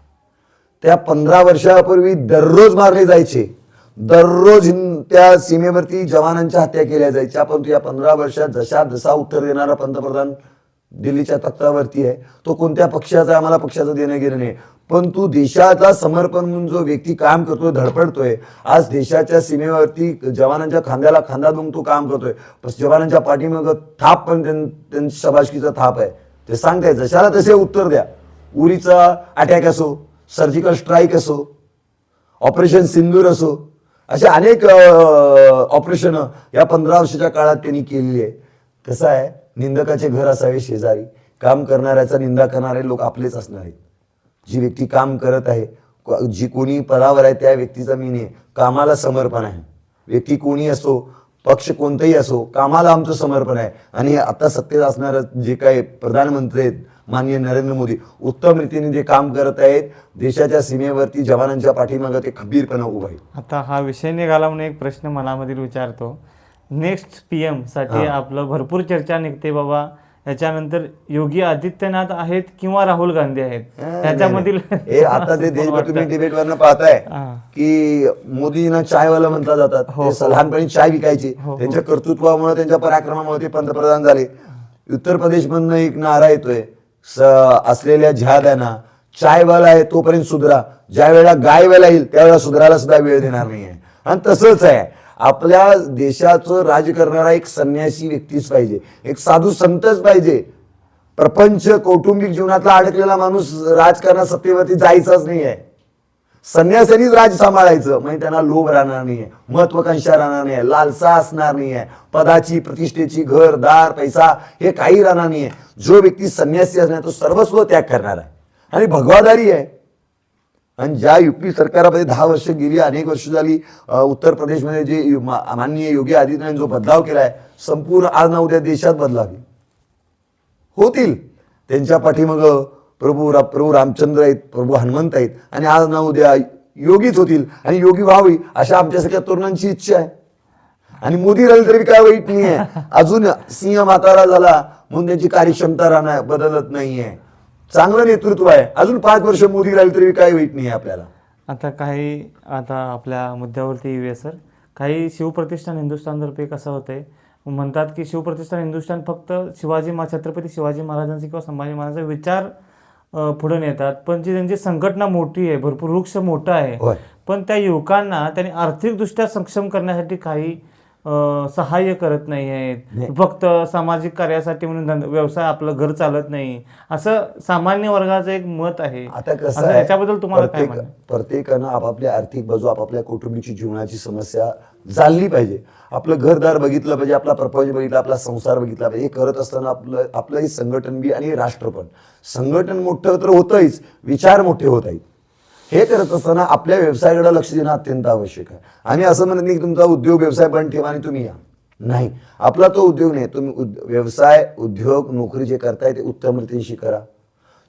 [SPEAKER 1] त्या 15 वर्षापूर्वी दररोज मारले जायचे, दररोज त्या सीमेवरती जवानांच्या हत्या केल्या जायच्या. परंतु या 15 वर्षात जसा उत्तर देणारा पंतप्रधान दिल्लीच्या तख्तावरती आहे, तो कोणत्या पक्षाचा, आम्हाला पक्षाचं देणं घेणं नाही. परंतु देशाचा समर्पण म्हणून जो व्यक्ती काम करतोय, धडपडतोय, आज देशाच्या सीमेवरती जवानांच्या खांद्याला खांदा देऊन तो काम करतोय. जवानांच्या पाठीमागं थाप पण त्यांची शबासकीचा थाप आहे. ते सांगताय जशाला तसे उत्तर द्या. उरीचा अटॅक असो, सर्जिकल स्ट्राईक असो, ऑपरेशन सिंदूर असो, असे अनेक ऑपरेशन या 15 वर्षाच्या काळात त्यांनी केलेली आहे. कसं आहे, निंदकाचे घर असावे शेजारी, काम करणाऱ्याचा निंदा करणारे लोक आपलेच असणार आहेत. जी व्यक्ती काम करत आहे, जी कोणी पदावर आहे त्या व्यक्तीचा मी नाही, कामाला समर्पण आहे. व्यक्ती कोणी असो, पक्ष कोणताही असो, कामाला आमचं समर्पण आहे. आणि आता सत्तेत असणारे जे काही प्रधानमंत्री आहेत माननीय नरेंद्र मोदी, उत्तम रीतीने जे काम करत आहेत, देशाच्या सीमेवरती जवानांच्या पाठीमागे ते खंबीरपणे उभं आहे.
[SPEAKER 2] आता हा विषय निघाला म्हणून एक प्रश्न मनामधील विचारतो. नेक्स्ट PM साठी आपलं भरपूर चर्चा निघते बाबा, याच्यानंतर योगी आदित्यनाथ आहेत किंवा राहुल गांधी आहेत, त्याच्यामधील
[SPEAKER 1] हे आता ते देशभर तुम्ही डिबेट वरनं पाहताय की मोदींना चायवाला म्हटलं जातात. ते लहानपणी चाय विकायचे, त्यांच्या कर्तृत्वामुळे त्यांच्या पराक्रमामुळे ते पंतप्रधान झाले. उत्तर प्रदेश मधनं एक नारा येतोय असलेल्या जिहाद्यांना, चायवाला आहे तोपर्यंत सुधरा, ज्या वेळेला गायवाला येईल त्यावेळेला सुधरायला सुद्धा वेळ देणार नाहीये. आणि तसंच आहे, आपल्या देशाचं राज करणारा एक संन्यासी व्यक्तीच पाहिजे, एक साधू संतच पाहिजे. प्रपंच कौटुंबिक जीवनातला अडकलेला माणूस राजकारणात सत्तेवरती जायचाच नाहीये. संन्यासानीच राज सांभाळायचं, म्हणजे त्यांना लोभ राहणार नाहीये, महत्वाकांक्षा राहणार नाहीये, लालसा असणार नाहीये, पदाची प्रतिष्ठेची, घर दार पैसा हे काही राहणार नाहीये. जो व्यक्ती संन्यासी असणार तो सर्वस्व त्याग करणार आहे आणि भगवादारी आहे. आणि ज्या युपी सरकारामध्ये 10 वर्ष गेली, अनेक वर्ष झाली, उत्तर प्रदेशमध्ये जे माननीय योगी आदित्यनाथ जो बदलाव केलाय, संपूर्ण आज ना उद्या देशात बदलावी होतील. त्यांच्या पाठीमाग प्रभू रामचंद्र आहेत, प्रभू हनुमंत आहेत, आणि आज ना उद्या योगीच होतील आणि योगी व्हावी अशा आमच्यासारख्या तरुणांची इच्छा आहे. आणि मोदी राहिले तरी काय वाईट नाहीये. अजून सिंह म्हातारा झाला म्हणून त्यांची कार्यक्षमता राहणार बदलत नाहीये. चांगलं नेतृत्व आहे, अजून 5 वर्ष मोदी राहिले तरी काही वाईट नाही आपल्याला.
[SPEAKER 2] आता आपल्या मुद्द्यावरती येऊया सर. काही शिवप्रतिष्ठान हिंदुस्थानतर्फे कसं होतंय, म्हणतात की शिवप्रतिष्ठान हिंदुस्थान फक्त छत्रपती शिवाजी महाराजांचे किंवा संभाजी महाराजांचे विचार पुढे नेतात, पण जी त्यांची संघटना मोठी आहे, भरपूर वृक्ष मोठा आहे, पण त्या युवकांना त्यांनी आर्थिकदृष्ट्या सक्षम करण्यासाठी काही सहाय्य करत नाही आहेत. फक्त सामाजिक कार्यासाठी म्हणून व्यवसाय, आपलं घर चालत नाही, असं सामान्य वर्गाचं एक मत आहे.
[SPEAKER 1] आता कसं आहे,
[SPEAKER 2] याच्याबद्दल तुम्हाला काय म्हणणं?
[SPEAKER 1] प्रत्येकानं आपापल्या आर्थिक बाजू, आपापल्या कौटुंबिक जीवनाची समस्या जाणली पाहिजे. आपलं घरदार बघितलं पाहिजे, आपला प्रपंच बघितला, आपला संसार बघितला पाहिजे. हे करत असताना आपलं हे संघटन बी आणि राष्ट्र पण, संघटन मोठं तर होतंच, विचार मोठे होत आहेत. हे करत असताना आपल्या व्यवसायाकडे लक्ष देणं अत्यंत आवश्यक आहे. आम्ही असं म्हणत नाही की तुमचा उद्योग व्यवसाय बंद ठेवा आणि तुम्ही या, नाही. आपला तो उद्योग नाही, तुम्ही व्यवसाय उद्योग नोकरी जे करताय ते उत्तम रीतीशी करा.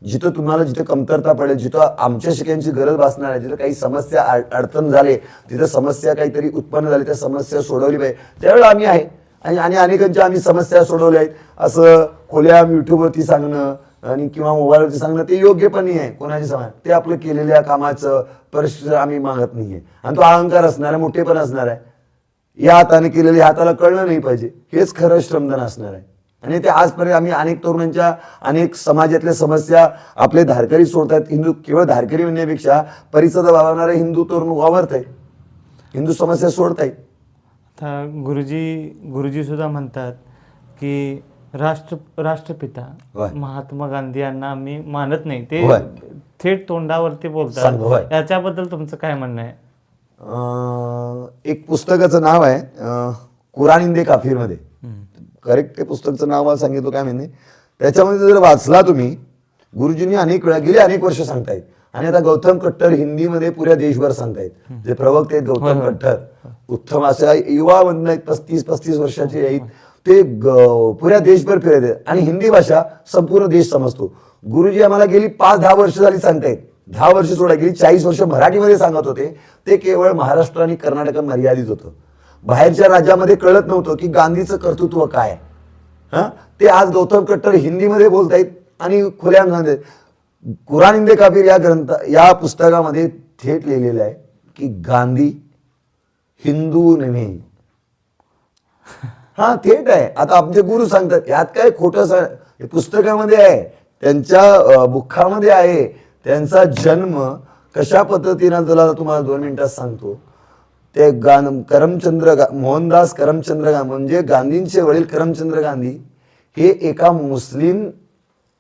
[SPEAKER 1] जिथं कमतरता पडेल, जिथं आमच्या शिक्षणाची गरज भासणार आहे, जिथं काही समस्या अडचण झाले, तिथं समस्या काहीतरी उत्पन्न झाली, त्या समस्या सोडवली पाहिजे, त्यावेळेला आम्ही आहे. आणि अनेकांच्या आम्ही समस्या सोडवल्या आहेत. असं खोल्या युट्यूबवरती सांगणं आणि किंवा मोबाईलवरती सांगणं ते योग्य पण नाही आहे कोणाची समाज. ते आपलं केलेल्या कामाचं परिश्रम आम्ही मागत नाहीये. आणि तो अहंकार असणार आहे, मोठेपण असणार आहे. या हाताने केलेले हाताला कळलं नाही पाहिजे, हेच खरं श्रमदान असणार आहे. आणि ते आजपर्यंत आम्ही अनेक तरुणांच्या, अनेक समाजातल्या समस्या आपले धारकरी सोडतात. हिंदू केवळ धारकरी म्हणण्यापेक्षा परिसर वावरणारे हिंदू तरुण वावरत आहेत, हिंदू समस्या सोडत आहेत.
[SPEAKER 2] आता गुरुजी सुद्धा म्हणतात की राष्ट्रपिता महात्मा गांधी यांना आम्ही मानत नाही, ते थेट तोंडावरती बोलतात. याच्याबद्दल तुमचं काय म्हणणं आहे?
[SPEAKER 1] एक पुस्तकाचं नाव आहे कुराण काफिर मध्ये, करेक्ट ते पुस्तकाचं नाव मला सांगितलं काय म्हणजे. त्याच्यामध्ये जर वाचला तुम्ही, गुरुजींनी अनेक वेळा गेली अनेक वर्ष सांगतायत. आणि आता गौतम कट्टर हिंदीमध्ये पुऱ्या देशभर सांगतायत. जे प्रवक्ते आहेत गौतम कट्टर, उत्तम अशा युवा मधून आहेत, 35 वर्षाचे आहेत, ते पुऱ्या देशभर फिरत आहेत आणि हिंदी भाषा संपूर्ण देश समजतो. गुरुजी आम्हाला गेली 5-10 वर्ष झाली सांगतायत. 10 वर्ष सोडा, गेली 40 वर्ष मराठीमध्ये सांगत होते. ते केवळ महाराष्ट्र आणि कर्नाटक मर्यादित होतं. बाहेरच्या राज्यामध्ये कळत नव्हतं की गांधीचं कर्तृत्व काय. ते आज गौतम कट्टर हिंदीमध्ये बोलतायत आणि खुल्या सांगतायत. कुराण काफिर या पुस्तकामध्ये थेट लिहिलेलं आहे की गांधी हिंदू नव्हे. थेट आहे. आता आमचे गुरु सांगतात, यात काय खोटं पुस्तकामध्ये आहे, त्यांच्या बुखामध्ये आहे. त्यांचा जन्म कशा पद्धतीनं तुम्हाला 2 मिनिटात सांगतो. ते मोहनदास करमचंद्र गांधी म्हणजे गांधींचे वडील करमचंद्र गांधी हे एका मुस्लिम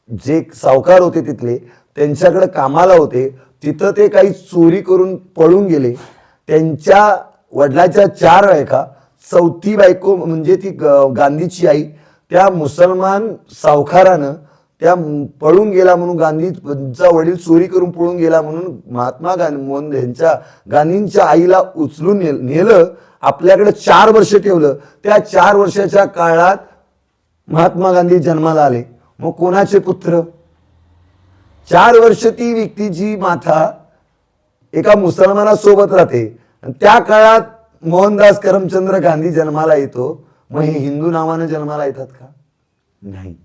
[SPEAKER 1] जे सावकार होते तिथले, त्यांच्याकडे कामाला होते. तिथं ते काही चोरी करून पळून गेले. त्यांच्या वडिलाच्या 4 बायका, 4थी बायको म्हणजे ती गांधीची आई, त्या मुसलमान सावकारानं त्या पळून गेला म्हणून, गांधीचा वडील चोरी करून पळून गेला म्हणून महात्मा गांधींच्या आईला उचलून नेलं आपल्याकडे 4 वर्ष ठेवलं. त्या 4 वर्षाच्या काळात महात्मा गांधी जन्माला आले. मग कोणाचे पुत्र? 4 वर्ष ती व्यक्तीची माथा एका मुसलमानासोबत राहते. आणि त्या काळात मोहनदास करमचंद्र गांधी जन्माला येतो. मग हे हिंदू नावानं जन्माला येतात का? नाही.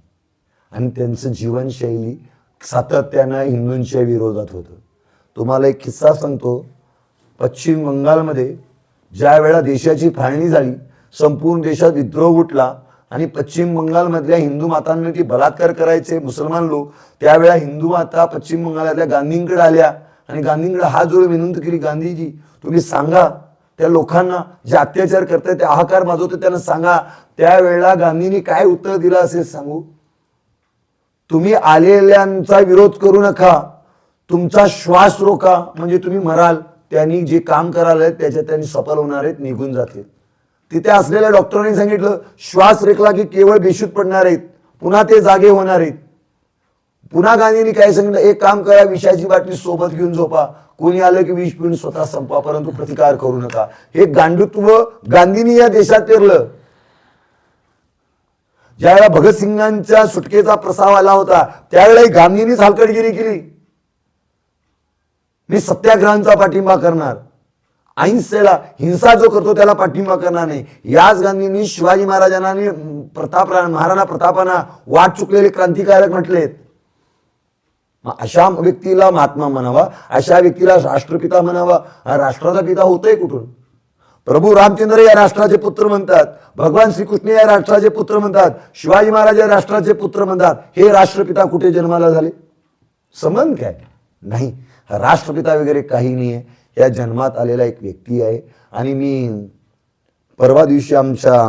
[SPEAKER 1] आणि त्यांचं जीवनशैली सातत्यानं हिंदूंच्या विरोधात होतं. तुम्हाला एक किस्सा सांगतो. पश्चिम बंगालमध्ये ज्या वेळा देशाची फाळणी झाली, संपूर्ण देशात विद्रोह उठला आणि पश्चिम बंगालमधल्या हिंदू मातांवरती बलात्कार करायचे मुसलमान लोक, त्यावेळा हिंदू माता पश्चिम बंगालातल्या गांधींकडे आल्या आणि गांधींकडे हात जोडून विनंती केली, गांधीजी तुम्ही सांगा त्या लोकांना जे अत्याचार करतात, ते हाहाकार माजवतात, त्यांना सांगा. त्यावेळेला गांधींनी काय उत्तर दिलं असेल सांगू? तुम्ही आलेल्यांचा विरोध करू नका, तुमचा श्वास रोका म्हणजे तुम्ही मराल. त्यांनी जे काम करायला त्याच्यात त्यांनी सफल होणार आहेत, निघून जातील. तिथे असलेल्या डॉक्टरांनी सांगितलं श्वास रेखला की केवळ बेशुद्ध पडणार आहेत, पुन्हा ते जागे होणार आहेत. पुन्हा गांधींनी काय सांगितलं, एक काम करा, विषाची बाटली सोबत घेऊन झोपा, कोणी आलं की विष पिऊन स्वतः संपा, परंतु प्रतिकार करू नका. हे गांडूत्व गांधींनी या देशात पेरलं. ज्यावेळेला भगतसिंगांच्या सुटकेचा प्रस्ताव आला होता, त्यावेळेला गांधींनीच हलकटगिरी केली. मी सत्याग्रहांचा पाठिंबा करणार, अहिंसेला, हिंसा जो करतो त्याला पाठिंबा करणार नाही. याच गांधींनी शिवाजी महाराजांना आणि महाराणा प्रतापांना वाट चुकलेले क्रांतिकारक म्हटलेत. अशा व्यक्तीला महात्मा म्हणावा, अशा व्यक्तीला राष्ट्रपिता म्हणावा. हा राष्ट्राचा पिता होतोय कुठून? प्रभू रामचंद्र या राष्ट्राचे पुत्र म्हणतात, भगवान श्रीकृष्ण या राष्ट्राचे पुत्र म्हणतात, शिवाजी महाराज या राष्ट्राचे पुत्र म्हणतात. हे राष्ट्रपिता कुठे जन्माला झाले? संबंध काय? नाही. राष्ट्रपिता वगैरे काही नाही आहे. या जन्मात आलेला एक व्यक्ती आहे. आणि मी परवा दिवशी आमच्या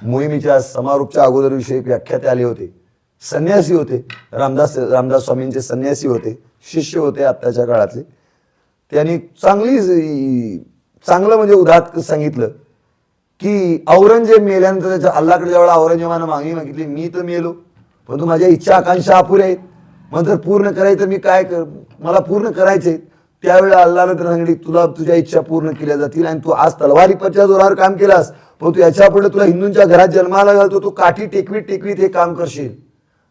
[SPEAKER 1] मोहिमेच्या समारोपच्या अगोदर विषयी व्याख्याते आले होते. संन्यासी होते, रामदास स्वामींचे संन्यासी होते, शिष्य होते आत्ताच्या काळातले. त्यांनी चांगलं म्हणजे उदाहरण सांगितलं की औरंगजेब मेल्यानंतर त्याच्या अल्लाकडे ज्यावेळेला औरंगजेबानं मागणी मागितली, मी तर मेलो परंतु माझ्या इच्छा आकांक्षा अपुऱ्या आहेत, मग जर पूर्ण करायचं मी काय कर, मला पूर्ण करायचे. त्यावेळेला अल्लानं तर सांगितली, तुला तुझ्या इच्छा पूर्ण केल्या जातील आणि तू आज तलवारीच्या जोरावर काम केलास, पण तू याच्या पुढे तुला हिंदूंच्या घरात जन्माला घालतो, तू काठी टेकवीत टेकवीत हे काम करशील.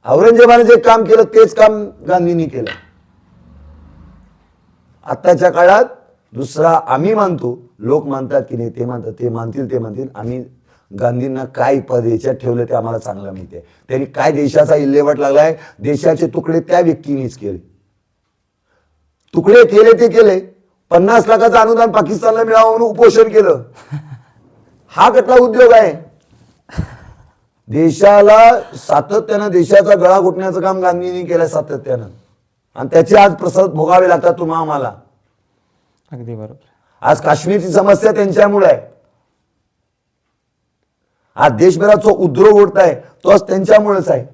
[SPEAKER 1] औरंगजेबाने जे काम केलं तेच काम गांधींनी केलं. आत्ताच्या काळात दुसरा आम्ही मानतो, लोक मानतात की नाही ते मानतात, ते मानतील. आम्ही गांधींना काय पद याच्यात ठेवलं ते आम्हाला चांगलं माहिती आहे. त्यांनी काय देशाचा इल्हेवाट लागलाय, देशाचे तुकडे त्या व्यक्तीनेच केले. तुकडे केले ते केले. 50 लाखाचं अनुदान पाकिस्तानला मिळावं म्हणून उपोषण केलं. हा कुठला उद्योग आहे? देशाला सातत्यानं देशाचा गळा घोटण्याचं काम गांधींनी केलं सातत्यानं, आणि त्याचे आज प्रसाद भोगावे लागतात तुम्हा आम्हाला.
[SPEAKER 2] अगदी बरोबर.
[SPEAKER 1] आज काश्मीरची समस्या त्यांच्यामुळे आहे. आज देशभरात जो उद्योग उडताय तोच त्यांच्यामुळेच आहे.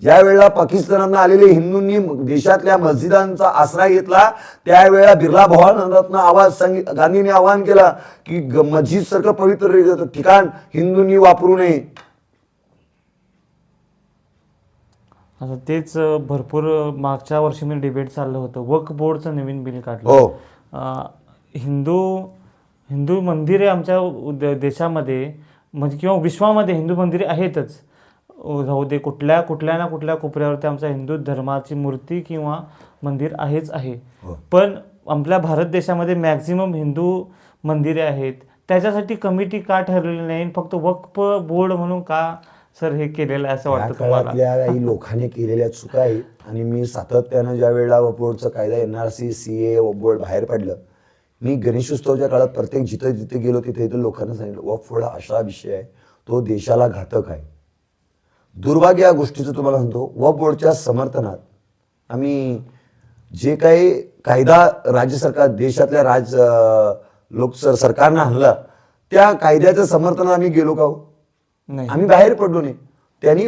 [SPEAKER 1] ज्या वेळेला पाकिस्तानातून आलेले हिंदूंनी देशातल्या मस्जिदांचा आसरा घेतला, त्यावेळेला बिर्ला भवानंदातनं गांधींनी आवाहन केला की मस्जिद सारखं पवित्र ठिकाण हिंदूंनी वापरू नये.
[SPEAKER 2] आता तेच भरपूर मागच्या वर्षी मी डिबेट चाललं होतं, वक्फ बोर्डचं नवीन बिल काढलं.
[SPEAKER 1] हो.
[SPEAKER 2] हिंदू मंदिरे आमच्या देशामध्ये म्हणजे किंवा विश्वामध्ये हिंदू मंदिरे आहेतच, जाऊ दे कुठल्या ना कुठल्या कोपऱ्यावरती आमच्या हिंदू धर्माची मूर्ती किंवा मंदिर आहेच आहे. पण आपल्या भारत देशामध्ये मॅक्झिमम हिंदू मंदिरे आहेत. त्याच्यासाठी कमिटी का ठरलेली नाही, फक्त वक्फ बोर्ड म्हणून का सर हे केलेलं आहे असं वाटतं तुम्हाला?
[SPEAKER 1] काही लोकांनी केलेल्या चुका आहेत. आणि मी सातत्यानं ज्या वेळेला वक्फ बोर्डचा कायदा NRC CA वक्फ बोर्ड बाहेर पडलं, मी गणेशोत्सवाच्या काळात प्रत्येक जिथे गेलो तिथे लोकांना सांगितलं, वक्फ बोर्ड हा असा विषय आहे तो देशाला घातक आहे. दुर्भाग्य या गोष्टीचं तुम्हाला सांगतो, वक्फ बोर्डच्या समर्थनात आम्ही जे काही कायदा राज्य सरकार देशातल्या सरकारनं आणला, त्या कायद्याचं समर्थनात आम्ही गेलो का?
[SPEAKER 2] नाही,
[SPEAKER 1] आम्ही बाहेर पडलो नाही. त्यांनी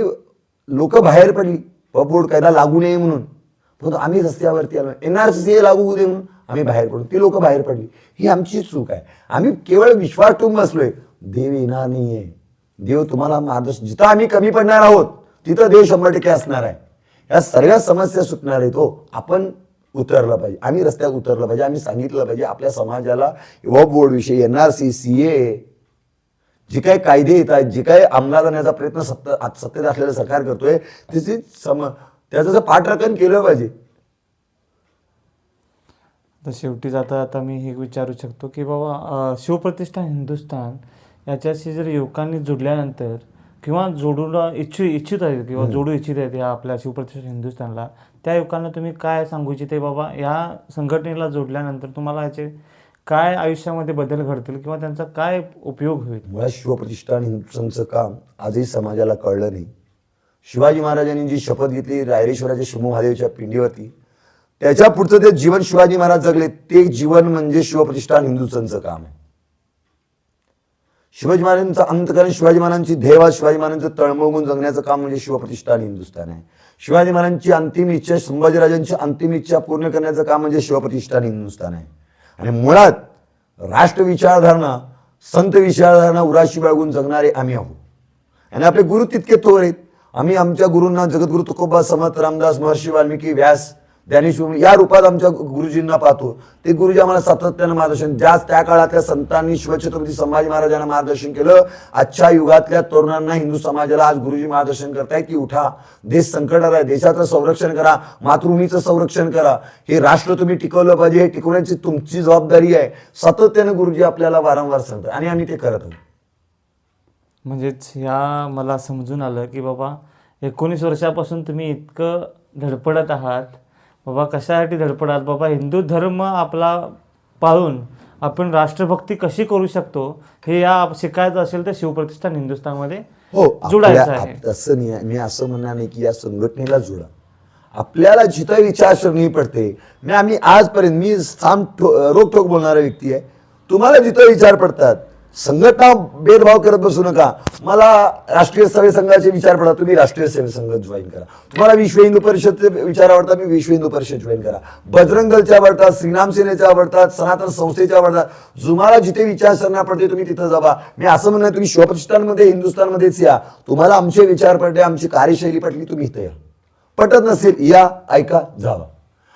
[SPEAKER 1] लोक बाहेर पडली वक्फ बोर्ड कायदा लागू नये म्हणून, परंतु आम्ही रस्त्यावरती आलो, NRC CA लागू होऊ दे म्हणून आम्ही बाहेर पडलो, ती लोक बाहेर पडली. ही आमची चूक आहे. आम्ही केवळ विश्वास ठेवून बसलोय, देव येणार नाहीये. देव तुम्हाला मार्गदर्श, जिथं आम्ही कमी पडणार आहोत तिथं देव 100% असणार आहे. या सर्व समस्या सुटणार आहेत. हो, आपण उतरलं पाहिजे, आम्ही रस्त्यात उतरलं पाहिजे, आम्ही सांगितलं पाहिजे आपल्या समाजाला वक्फ बोर्ड विषयी, NRC, CA जे काही कायदे येत आहेत, जे काही अंमलात आणण्याचा प्रयत्न सत्तेत असलेलं सरकार करतोय त्याचं पाठराखण केलं पाहिजे.
[SPEAKER 2] तर शेवटी जाता आता मी हे विचारू शकतो की बाबा शिवप्रतिष्ठान हिंदुस्थान याच्याशी जर युवकांनी जुडल्यानंतर किंवा जोडूला इच्छित आहेत किंवा जोडू इच्छित आहेत या आपल्या शिवप्रतिष्ठान हिंदुस्थानला, त्या युवकांना तुम्ही काय सांगू इच्छिते बाबा या संघटनेला जोडल्यानंतर तुम्हाला याचे काय आयुष्यामध्ये बदल घडतील किंवा त्यांचा काय उपयोग होईल?
[SPEAKER 1] मुळात शिवप्रतिष्ठान हिंदुस्थानचं काम आजही समाजाला कळलं नाही. शिवाजी महाराजांनी जी शपथ घेतली रायरेश्वराच्या शंभू महादेवच्या पिंडीवरती, त्याच्या पुढचं ते जीवन शिवाजी महाराज जगले, ते जीवन म्हणजे शिवप्रतिष्ठान हिंदुस्थानचं काम आहे. शिवाजी महाराजांचा अंतकरण, शिवाजी महाराजांची ध्येयवाद, शिवाजी महाराजांचं तळमळून जगण्याचं काम म्हणजे शिवप्रतिष्ठान हिंदुस्थान आहे. शिवाजी महाराजांची अंतिम इच्छा, संभाजीराजांची अंतिम इच्छा पूर्ण करण्याचं काम म्हणजे शिवप्रतिष्ठान हिंदुस्थान आहे. आणि मुळात राष्ट्र विचारधारणा, संत विचारधारणा उराशी बाळगून जगणारे आम्ही आहोत. आणि आपले गुरु तितके थोर आहेत. आम्ही आमच्या गुरूंना जगद्गुरु तुकोबा, समर्थ रामदास, महर्षी वाल्मिकी, व्यास, ज्ञानेश्वर या रूपात आमच्या गुरुजींना पाहतो. ते गुरुजी आम्हाला सातत्यानं मार्गदर्शन, त्या काळातल्या संतांनी शिवछत्रपती संभाजी महाराजांना मार्गदर्शन केलं. आजच्या युगातल्या तरुणांना, हिंदू समाजाला आज गुरुजी मार्गदर्शन करतायत की उठा, देश संकटात आहे, देशाचं संरक्षण करा, मातृभूमीचं संरक्षण करा, हे राष्ट्र तुम्ही टिकवलं पाहिजे, हे टिकवण्याची तुमची जबाबदारी आहे. सातत्यानं गुरुजी आपल्याला वारंवार सांगतात आणि आम्ही ते करत आहोत.
[SPEAKER 2] म्हणजेच ह्या मला समजून आलं की बाबा 19 वर्षापासून तुम्ही इतकं धडपडत आहात. बाबा कशासाठी धडपडाल? बाबा हिंदू धर्म आपला पाळून आपण राष्ट्रभक्ती कशी करू शकतो हे या शिकायचं असेल तर शिवप्रतिष्ठान हिंदुस्थानमध्ये जोडायचं आहे.
[SPEAKER 1] तसं नाही, मी असं म्हणणार नाही की या संघटनेला जोडा. आपल्याला जिथं विचारसरणी पडते, आम्ही आजपर्यंत मी रोखोक बोलणारा व्यक्ती आहे. तुम्हाला जिथं विचार पडतात, संघटना भेदभाव करत बसू नका. मला राष्ट्रीय सेवा संघाचे विचार पडतात, तुम्ही राष्ट्रीय सेवा संघ जॉईन करा. तुम्हाला विश्व हिंदू परिषदचे विचार आवडतात, मी विश्व हिंदू परिषद जॉईन करा. बजरंग दलच्या आवडतात, श्रीराम सेनेच्या आवडतात, सनातन संस्थेच्या आवडतात. तुम्हाला जिथे विचारसरणा पडते तुम्ही तिथं जावा. मी असं म्हणणार तुम्ही शिवप्रतिष्ठानमध्ये हिंदुस्थानमध्येच या. तुम्हाला आमचे विचार पडले, आमची कार्यशैली पटली, तुम्ही इथं या. पटत नसेल या, ऐका, जावा.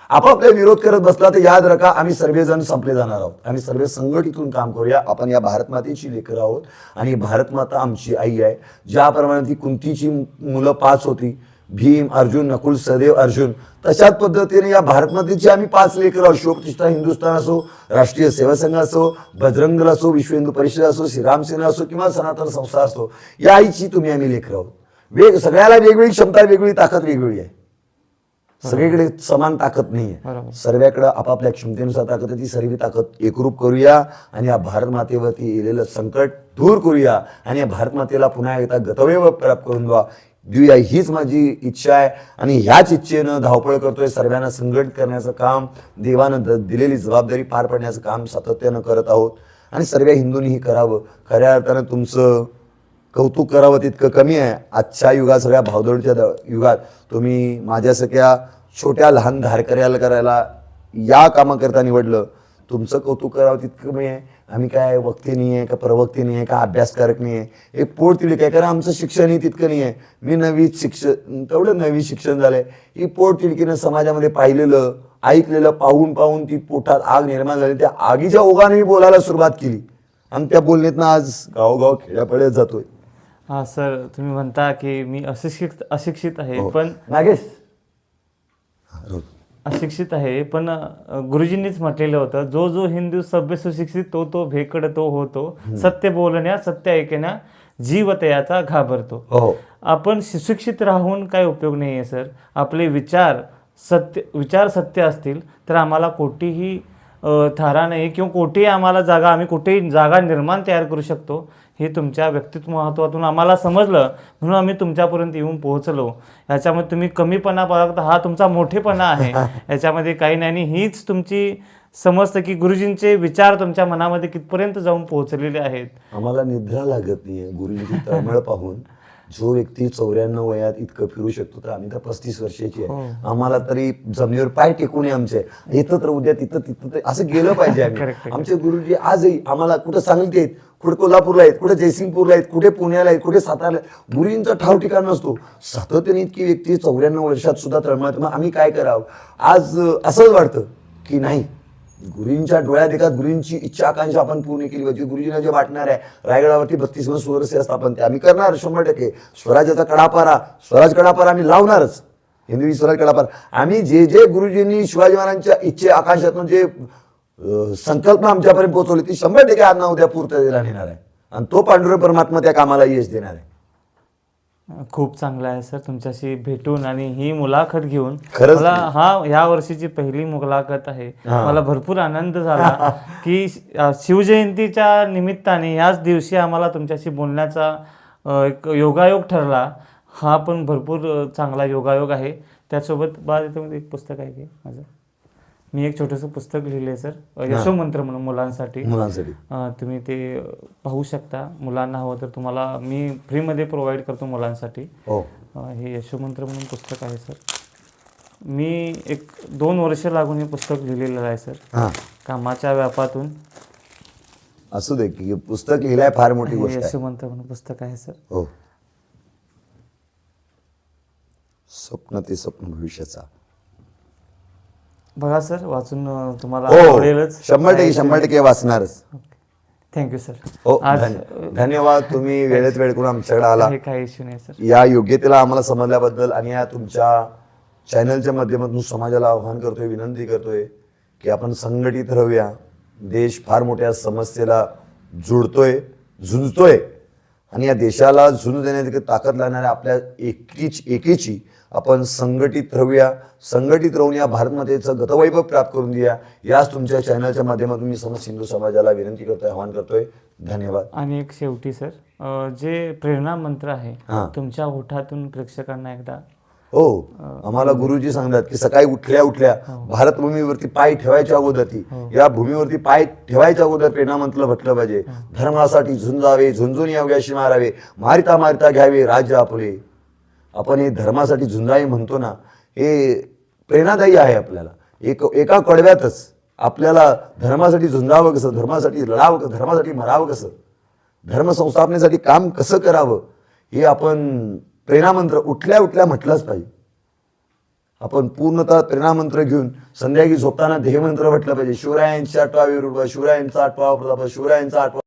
[SPEAKER 1] आपापल्या विरोध करत बसला तर याद रखा, आम्ही सर्वजण संपले जाणार आहोत. आम्ही सर्व संघटितून काम करूया. आपण या भारतमातेची लेकरं आहोत आणि भारतमाता आमची आई आहे. ज्याप्रमाणे ती कुंतीची मुलं 5 होती, भीम, अर्जुन, नकुल, सहदेव, अर्जुन, तशाच पद्धतीने या भारतमातेची आम्ही 5 लेकरं आहोत. शिवप्रतिष्ठान हिंदुस्थान असो, राष्ट्रीय सेवा संघ असो, बजरंग दल असो, विश्व हिंदू परिषद असो, श्रीराम सेना असो किंवा सनातन संस्था असो, या आईची तुम्ही आम्ही लेकरं आहोत. सगळ्याला वेगवेगळी क्षमता, वेगवेगळी ताकद वेगवेगळी आहे. सगळीकडे समान ताकद नाहीये. सर्वांकडे आपापल्या क्षमतेनुसार ताकद आहे. ती सर्व ताकद एकरूप करूया आणि या भारत मातेवरती येलेलं संकट दूर करूया आणि या भारत मातेला पुन्हा एकदा गतवैभव प्राप्त करून देऊया, हीच माझी इच्छा आहे. आणि ह्याच इच्छेनं धावपळ करतोय. सर्वांना संघटित करण्याचं काम, देवानं दिलेली जबाबदारी पार पाडण्याचं काम सातत्यानं करत आहोत आणि सर्व हिंदूंनीही करावं. खऱ्या अर्थानं तुमचं कौतुक करावं तितकं कमी आहे. आजच्या युगात, सगळ्या भावदौडच्या युगात तुम्ही माझ्यासारख्या छोट्या लहान धारकऱ्याला करायला या कामाकरता निवडलं. तुमचं कौतुक करावं तितकं कमी आहे. आम्ही काय वक्ते नाही आहे, का प्रवक्ते नाही आहे, का अभ्यासकारक नाही आहे, एक पोटतिडीक आहे. कारण आमचं शिक्षणही तितकं नाही आहे. मी तेवढं नवीन शिक्षण झालंय. ही पोटतिडकीनं समाजामध्ये पाहिलेलं, ऐकलेलं, पाहून ती पोटात आग निर्माण झाली. त्या आगीच्या ओघाने मी बोलायला सुरुवात केली आणि त्या बोलण्यातनं आज गावोगाव खेड्यापाड्यात जातोय.
[SPEAKER 2] हा सर, तुम्ही म्हणता की मी अशिक्षित आहे, पण
[SPEAKER 1] नागेश
[SPEAKER 2] अशिक्षित आहे, पण गुरुजींनीच म्हटलेलं होतं, जो हिंदू सभ्य सुशिक्षित तो भेकड तो होतो, सत्य बोलण्या सत्य ऐकण्या जीव तयाचा घाबरतो. आपण सुशिक्षित राहून काय उपयोग नाही आहे सर. आपले विचार सत्य असतील तर आम्हाला कोठीही थारा नाही किंवा कोठेही आम्हाला आम्ही कुठेही जागा निर्माण तयार करू शकतो. हे तुमच्या व्यक्तित्व महत्त्वातून आम्हाला समजलं, म्हणून आम्ही तुमच्यापर्यंत येऊन पोहोचलो. याच्यामध्ये तुम्ही कमीपणा बघता, हा तुमचा मोठेपणा आहे. याच्यामध्ये काही नाही. आणि हीच तुमची समजतं की गुरुजींचे विचार तुमच्या मनामध्ये कितपर्यंत जाऊन पोहोचलेले आहेत.
[SPEAKER 1] आम्हाला निद्रा लागत नाहीये गुरुजींची तळमळ पाहून. जो व्यक्ती 94 वयात इतकं फिरू शकतो तर आम्ही तर 35 वर्षाची आहे, आम्हाला तरी जमिनीवर पाय टेकून आमचे इथं तर उद्या तिथं तर असं गेलं पाहिजे आम्ही. आमचे गुरुजी आजही आम्हाला कुठं सांगलीत आहेत, कुठे कोल्हापूरला आहेत, कुठे जयसिंगपूरला आहेत, कुठे पुण्याला आहेत, कुठे सातारला आहेत. गुरुजींचा ठाव ठिकाण नसतो. सातत्याने इतकी व्यक्ती 94 वर्षात सुद्धा तळमळत. मग आम्ही काय करावं? आज असंच वाटतं की नाही, गुरुजींच्या डोळ्यात एका गुरुजींची इच्छा आकांक्षा आपण पूर्ण केली पाहिजे. गुरुजींना जे वाटणार आहे, रायगडावरती 32 सुवरसे स्थापन ते आम्ही करणार 100%. स्वराज्याचा कडापारा, स्वराज कडापारा आम्ही लावणारच. हिंदवी स्वराज कडापारा आम्ही जे जे गुरुजींनी शिवाजी महाराजांच्या इच्छे आकांक्षातून जे संकल्पना आमच्यापर्यंत पोहोचवली ती 100% आज ना उद्या पूर्ततेला नेणार आहे. आणि तो पांडुरंग परमात्मा त्या कामाला यश देणार आहे.
[SPEAKER 2] खूप चांगलं आहे सर तुमच्याशी भेटून आणि ही मुलाखत घेऊन.
[SPEAKER 1] खरंच
[SPEAKER 2] मला ह्या वर्षीची पहिली मुलाखत आहे. मला भरपूर आनंद झाला की शिवजयंतीच्या निमित्ताने ह्याच दिवशी आम्हाला तुमच्याशी बोलण्याचा एक योगायोग ठरला. हा पण भरपूर चांगला योगायोग आहे. त्यासोबत याच्यामध्ये एक पुस्तक आहे की माझं, मी एक छोटंसं पुस्तक लिहिलं आहे सर, यशोमंत्र म्हणून मुलांसाठी. तुम्ही ते पाहू शकता. मुलांना हवं तर तुम्हाला मी फ्रीमध्ये प्रोव्हाइड करतो मुलांसाठी. हे यशोमंत्र म्हणून पुस्तक आहे सर. मी 1-2 वर्ष लागून हे पुस्तक लिहिलेलं आहे सर, कामाच्या व्यापातून.
[SPEAKER 1] असू दे की पुस्तक लिहिलंय फार मोठी गोष्ट आहे.
[SPEAKER 2] यशोमंत्र म्हणून पुस्तक आहे सर.
[SPEAKER 1] हो, स्वप्न ते स्वप्न भविष्याचा.
[SPEAKER 2] बघा सर, वाचून तुम्हाला
[SPEAKER 1] हो,
[SPEAKER 2] आवडेलच.
[SPEAKER 1] 100% वाचणारच.
[SPEAKER 2] Thank you sir.
[SPEAKER 1] हो, धन्यवाद. तुम्ही वेळेत वेळ करून आमच्याकडे आला.
[SPEAKER 2] काही इश्यू नाही सर.
[SPEAKER 1] या योग्यतेला आम्हाला समजल्याबद्दल आणि या तुमच्या चॅनलच्या माध्यमातून समाजाला आव्हान करतोय, विनंती करतोय की आपण संघटित राहूया. देश फार मोठ्या समस्येला झुंजतोय आणि या देशाला झुंज देण्याची ताकद लागणाऱ्या आपल्या एकीची आपण संघटित राहूया. संघटित राहून या भारतमातेचं गतवैभव प्राप्त करून द्या. याच तुमच्या चॅनलच्या माध्यमातून मी समस्त हिंदू समाजाला विनंती करतोय, आवाहन करतोय. धन्यवाद.
[SPEAKER 2] आणि एक शेवटी सर, जे प्रेरणा मंत्र आहे तुमच्या ओठातून प्रेक्षकांना एकदा.
[SPEAKER 1] हो, आम्हाला गुरुजी सांगतात की सकाळी उठल्या भारतभूमीवरती पाय ठेवायच्या अगोदर या भूमीवरती पाय ठेवायच्या अगोदर प्रेरणा मंत्र म्हटलं पाहिजे. धर्मासाठी झुंजावे, झुंजून यावयाशी मारावे, मारिता मारिता घ्यावे राज्य आपले. आपण हे धर्मासाठी झुंजावे म्हणतो ना, हे प्रेरणादायी आहे आपल्याला. एका कडव्यातच आपल्याला धर्मासाठी झुंजावं कसं, धर्मासाठी लढावं कसं, धर्मासाठी मरावं कसं, धर्म संस्थापनेसाठी काम कसं करावं हे आपण प्रेरणामंत्र उठल्या म्हटलंच पाहिजे. आपण पूर्णतः प्रेरणामंत्र घेऊन संध्याकाळी झोपताना ध्येयमंत्र म्हटलं पाहिजे. शिवरायांची 8वा वीरउर्व, शिवरायांचा 8वा प्रताप, शिवरायांचा 8वा